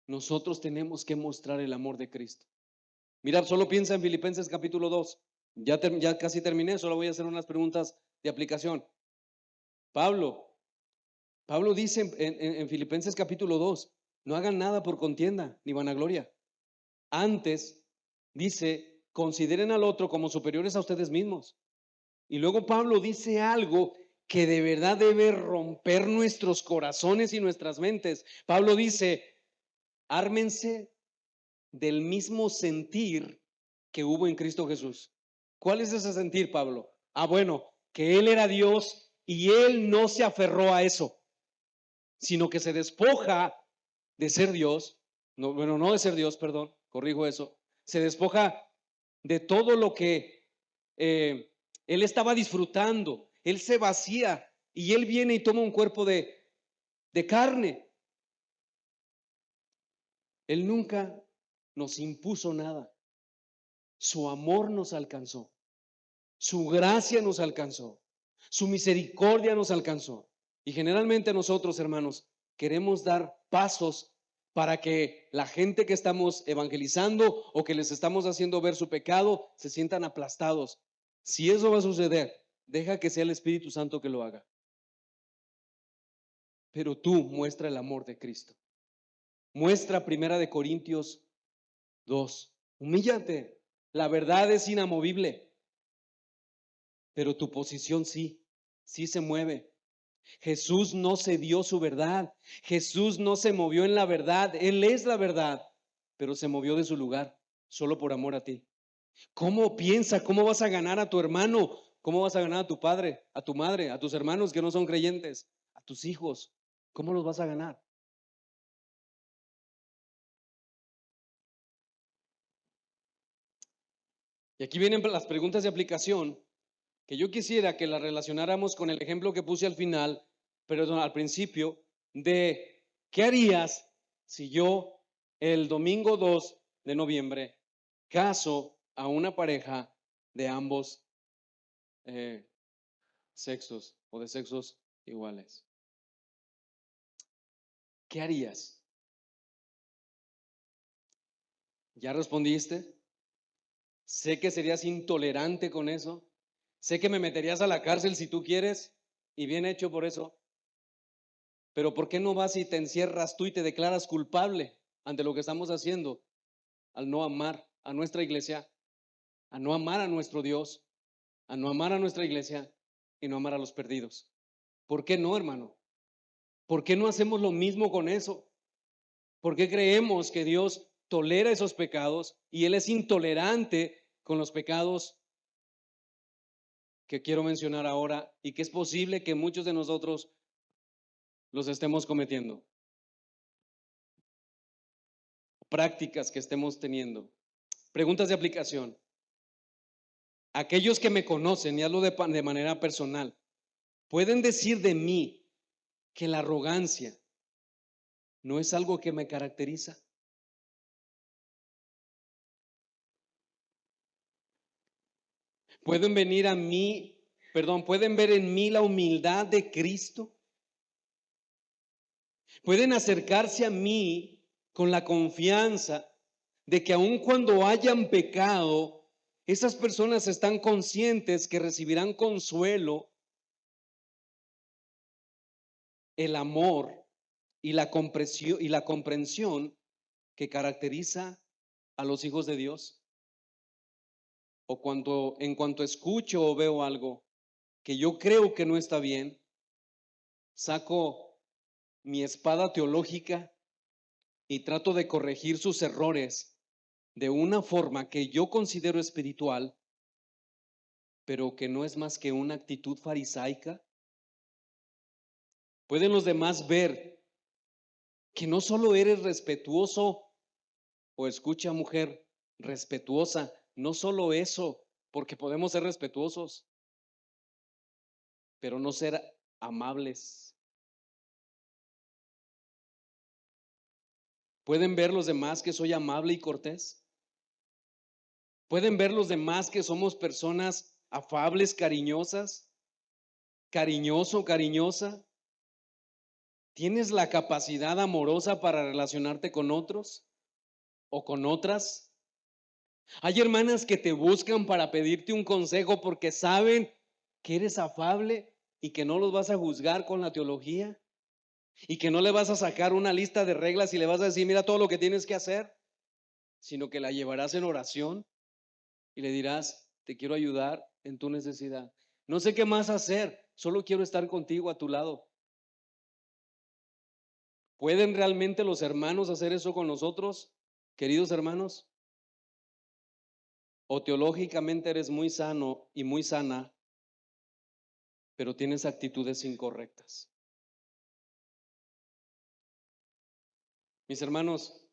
nosotros tenemos que mostrar el amor de Cristo. Mira, solo piensa en Filipenses capítulo 2. Ya casi terminé, solo voy a hacer unas preguntas de aplicación. Pablo dice en Filipenses capítulo 2, no hagan nada por contienda ni vanagloria. Antes dice, consideren al otro como superiores a ustedes mismos. Y luego Pablo dice algo que de verdad debe romper nuestros corazones y nuestras mentes. Pablo dice, ármense del mismo sentir que hubo en Cristo Jesús. ¿Cuál es ese sentir, Pablo? Bueno, que Él era Dios y Él no se aferró a eso, sino que se despoja de ser Dios, no de ser Dios, perdón, corrijo eso, se despoja de todo lo que Él estaba disfrutando, Él se vacía y Él viene y toma un cuerpo de carne. Él nunca nos impuso nada. Su amor nos alcanzó. Su gracia nos alcanzó. Su misericordia nos alcanzó. Y generalmente nosotros, hermanos, queremos dar pasos para que la gente que estamos evangelizando o que les estamos haciendo ver su pecado se sientan aplastados. Si eso va a suceder, deja que sea el Espíritu Santo que lo haga. Pero tú muestra el amor de Cristo. Muestra 1 Corintios 2. Humíllate. La verdad es inamovible, pero tu posición sí se mueve. Jesús no cedió su verdad. Jesús no se movió en la verdad. Él es la verdad, pero se movió de su lugar solo por amor a ti. ¿Cómo piensa? ¿Cómo vas a ganar a tu hermano? ¿Cómo vas a ganar a tu padre, a tu madre, a tus hermanos que no son creyentes, a tus hijos? ¿Cómo los vas a ganar? Y aquí vienen las preguntas de aplicación que yo quisiera que las relacionáramos con el ejemplo que puse al final, perdón, al principio, de qué harías si yo el domingo 2 de noviembre caso a una pareja de ambos sexos o de sexos iguales. ¿Qué harías? ¿Ya respondiste? Sé que serías intolerante con eso. Sé que me meterías a la cárcel si tú quieres, y bien hecho por eso. Pero ¿por qué no vas y te encierras tú y te declaras culpable ante lo que estamos haciendo al no amar a nuestra iglesia, a no amar a nuestro Dios, a no amar a nuestra iglesia y no amar a los perdidos? ¿Por qué no, hermano? ¿Por qué no hacemos lo mismo con eso? ¿Por qué creemos que Dios tolera esos pecados y Él es intolerante con los pecados que quiero mencionar ahora y que es posible que muchos de nosotros los estemos cometiendo? Prácticas que estemos teniendo. Preguntas de aplicación. Aquellos que me conocen, y hablo de manera personal, pueden decir de mí que la arrogancia no es algo que me caracteriza. Pueden venir a mí, perdón, pueden ver en mí la humildad de Cristo. Pueden acercarse a mí con la confianza de que aun cuando hayan pecado, esas personas están conscientes que recibirán consuelo, el amor y la comprensión que caracteriza a los hijos de Dios. O cuando en cuanto escucho o veo algo que yo creo que no está bien, saco mi espada teológica y trato de corregir sus errores de una forma que yo considero espiritual, pero que no es más que una actitud farisaica. Pueden los demás ver que no solo eres respetuoso, o escucha, mujer, respetuosa, no solo eso, porque podemos ser respetuosos, pero no ser amables. ¿Pueden ver los demás que soy amable y cortés? ¿Pueden ver los demás que somos personas afables, cariñosas? Cariñoso, cariñosa. ¿Tienes la capacidad amorosa para relacionarte con otros o con otras? Hay hermanas que te buscan para pedirte un consejo porque saben que eres afable y que no los vas a juzgar con la teología y que no le vas a sacar una lista de reglas y le vas a decir, mira todo lo que tienes que hacer, sino que la llevarás en oración y le dirás, te quiero ayudar en tu necesidad. No sé qué más hacer, solo quiero estar contigo a tu lado. ¿Pueden realmente los hermanos hacer eso con nosotros, queridos hermanos? ¿O teológicamente eres muy sano y muy sana, pero tienes actitudes incorrectas? Mis hermanos,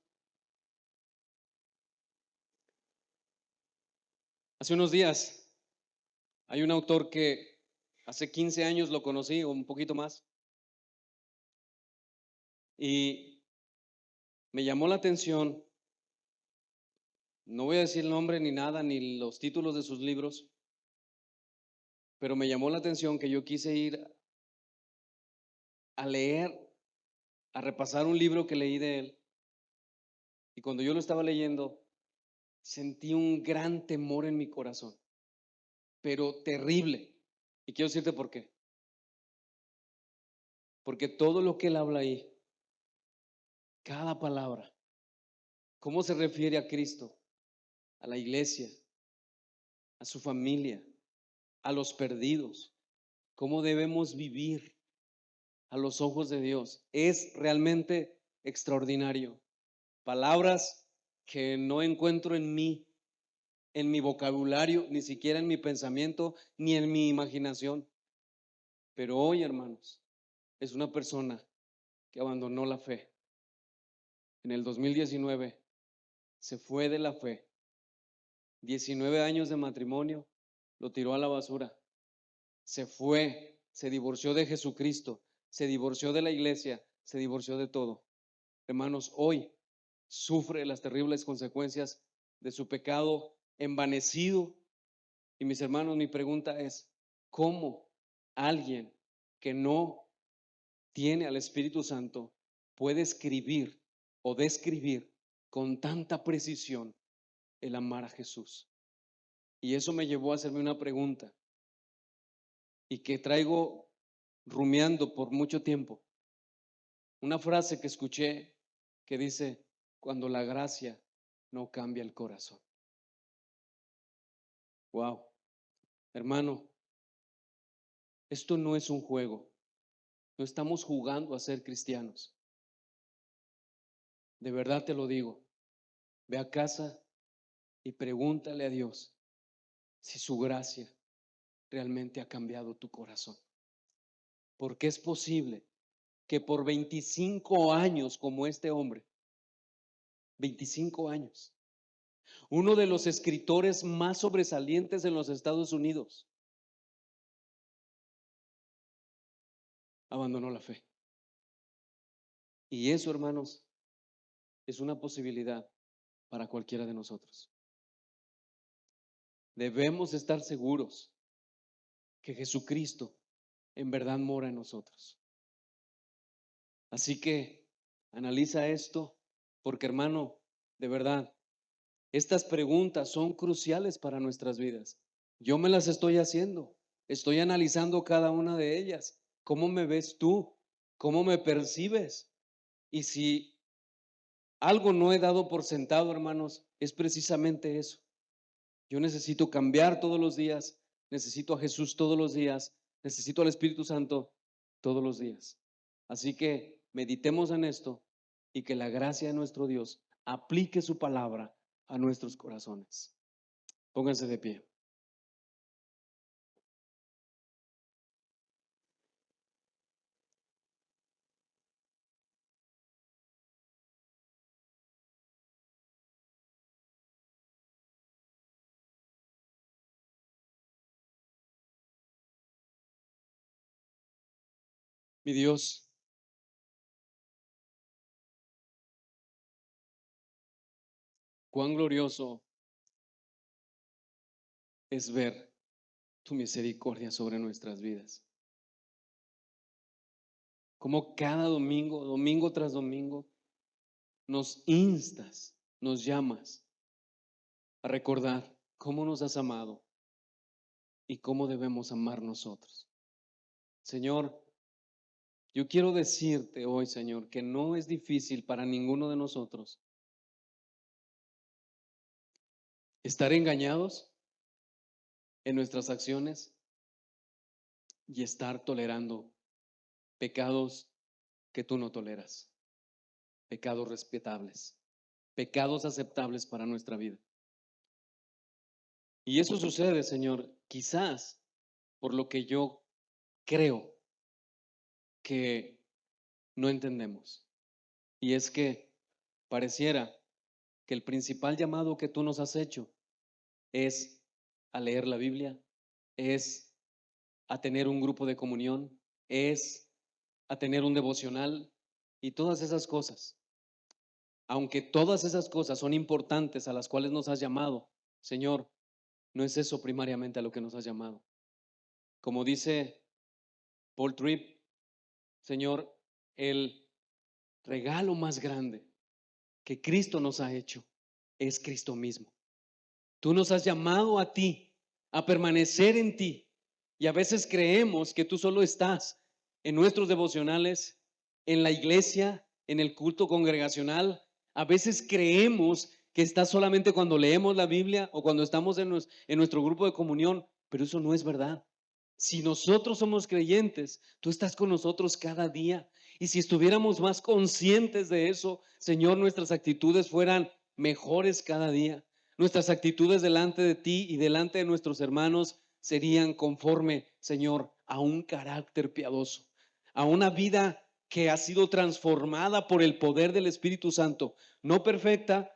hace unos días hay un autor que hace 15 años lo conocí, o un poquito más, y me llamó la atención, no voy a decir el nombre ni nada, ni los títulos de sus libros, pero me llamó la atención que yo quise ir a leer, a repasar un libro que leí de él, y cuando yo lo estaba leyendo, sentí un gran temor en mi corazón, pero terrible. Y quiero decirte por qué. Porque todo lo que él habla ahí, cada palabra, cómo se refiere a Cristo, a la iglesia, a su familia, a los perdidos, cómo debemos vivir a los ojos de Dios, es realmente extraordinario. Palabras que no encuentro en mi vocabulario, ni siquiera en mi pensamiento, ni en mi imaginación. Pero hoy, hermanos, es una persona que abandonó la fe. En el 2019 se fue de la fe. 19 años de matrimonio, lo tiró a la basura. Se fue, se divorció de Jesucristo, se divorció de la iglesia, se divorció de todo. Hermanos, hoy sufre las terribles consecuencias de su pecado envanecido. Y mis hermanos, mi pregunta es, ¿cómo alguien que no tiene al Espíritu Santo puede escribir o describir con tanta precisión el amar a Jesús? Y eso me llevó a hacerme una pregunta y que traigo rumiando por mucho tiempo. Una frase que escuché que dice, cuando la gracia no cambia el corazón. Wow, hermano, esto no es un juego. No estamos jugando a ser cristianos. De verdad te lo digo. Ve a casa y pregúntale a Dios si su gracia realmente ha cambiado tu corazón. Porque es posible que por 25 años como este hombre, 25 años, uno de los escritores más sobresalientes en los Estados Unidos, abandonó la fe. Y eso, hermanos, es una posibilidad para cualquiera de nosotros. Debemos estar seguros que Jesucristo en verdad mora en nosotros. Así que analiza esto, porque hermano, de verdad, estas preguntas son cruciales para nuestras vidas. Yo me las estoy haciendo, estoy analizando cada una de ellas. ¿Cómo me ves tú? ¿Cómo me percibes? Y si algo no he dado por sentado, hermanos, es precisamente eso. Yo necesito cambiar todos los días, necesito a Jesús todos los días, necesito al Espíritu Santo todos los días. Así que meditemos en esto y que la gracia de nuestro Dios aplique su palabra a nuestros corazones. Pónganse de pie. Mi Dios, cuán glorioso es ver tu misericordia sobre nuestras vidas. Como cada domingo, domingo tras domingo, nos instas, nos llamas a recordar cómo nos has amado y cómo debemos amar nosotros. Señor, yo quiero decirte hoy, Señor, que no es difícil para ninguno de nosotros estar engañados en nuestras acciones y estar tolerando pecados que tú no toleras, pecados respetables, pecados aceptables para nuestra vida. Y eso sucede, Señor, quizás por lo que yo creo que no entendemos. Y es que pareciera que el principal llamado que tú nos has hecho es a leer la Biblia, es a tener un grupo de comunión, es a tener un devocional y todas esas cosas. aunque todas esas cosas son importantes a las cuales nos has llamado, Señor, no es eso primariamente a lo que nos has llamado. Como dice Paul Tripp, Señor, el regalo más grande que Cristo nos ha hecho es Cristo mismo. Tú nos has llamado a ti, a permanecer en ti. Y a veces creemos que tú solo estás en nuestros devocionales, en la iglesia, en el culto congregacional. A veces creemos que estás solamente cuando leemos la Biblia o cuando estamos en nuestro grupo de comunión, pero eso no es verdad. Si nosotros somos creyentes, tú estás con nosotros cada día. Y si estuviéramos más conscientes de eso, Señor, nuestras actitudes fueran mejores cada día. Nuestras actitudes delante de ti y delante de nuestros hermanos serían conforme, Señor, a un carácter piadoso, a una vida que ha sido transformada por el poder del Espíritu Santo, no perfecta,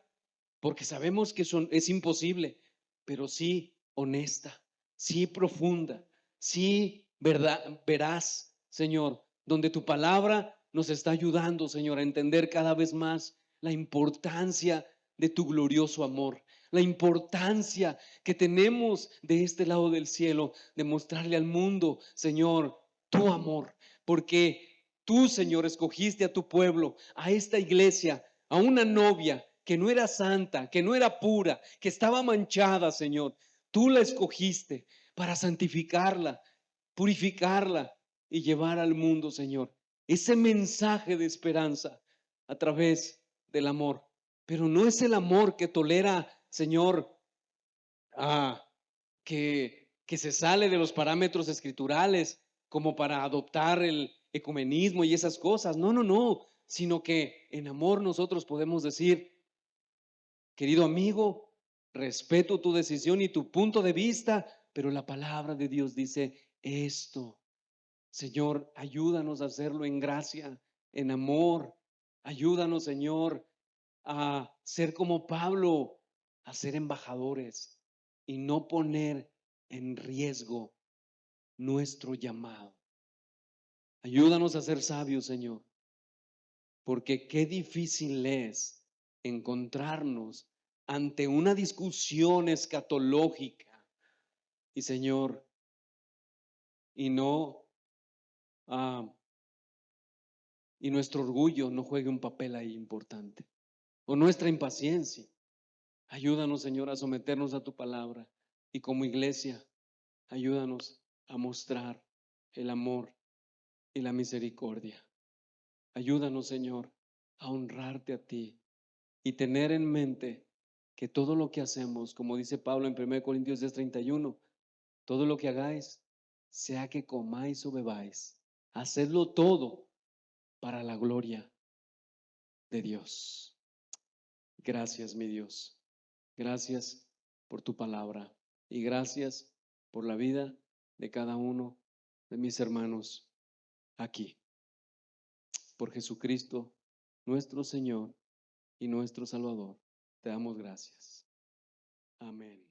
porque sabemos que es imposible, pero sí honesta, sí profunda, sí verdad, veraz, Señor, donde tu palabra nos está ayudando, Señor, a entender cada vez más la importancia de tu glorioso amor, la importancia que tenemos de este lado del cielo, de mostrarle al mundo, Señor, tu amor, porque tú, Señor, escogiste a tu pueblo, a esta iglesia, a una novia que no era santa, que no era pura, que estaba manchada, Señor. Tú la escogiste para santificarla, purificarla y llevar al mundo, Señor, ese mensaje de esperanza a través del amor. Pero no es el amor que tolera, Señor, ah, que se sale de los parámetros escriturales como para adoptar el ecumenismo y esas cosas. No, no, no, sino que en amor nosotros podemos decir, querido amigo, respeto tu decisión y tu punto de vista, pero la palabra de Dios dice esto. Señor, ayúdanos a hacerlo en gracia, en amor. Ayúdanos, Señor, a ser como Pablo, a ser embajadores y no poner en riesgo nuestro llamado. Ayúdanos a ser sabios, Señor, porque qué difícil es encontrarnos ante una discusión escatológica y, Señor, y no, ah, y nuestro orgullo no juegue un papel ahí importante, o nuestra impaciencia. Ayúdanos, Señor, a someternos a tu palabra y como iglesia, ayúdanos a mostrar el amor y la misericordia. Ayúdanos, Señor, a honrarte a ti y tener en mente que todo lo que hacemos, como dice Pablo en 1 Corintios 10:31, todo lo que hagáis, sea que comáis o bebáis, hacedlo todo para la gloria de Dios. Gracias, mi Dios. Gracias por tu palabra y gracias por la vida de cada uno de mis hermanos aquí. Por Jesucristo, nuestro Señor y nuestro Salvador, te damos gracias. Amén.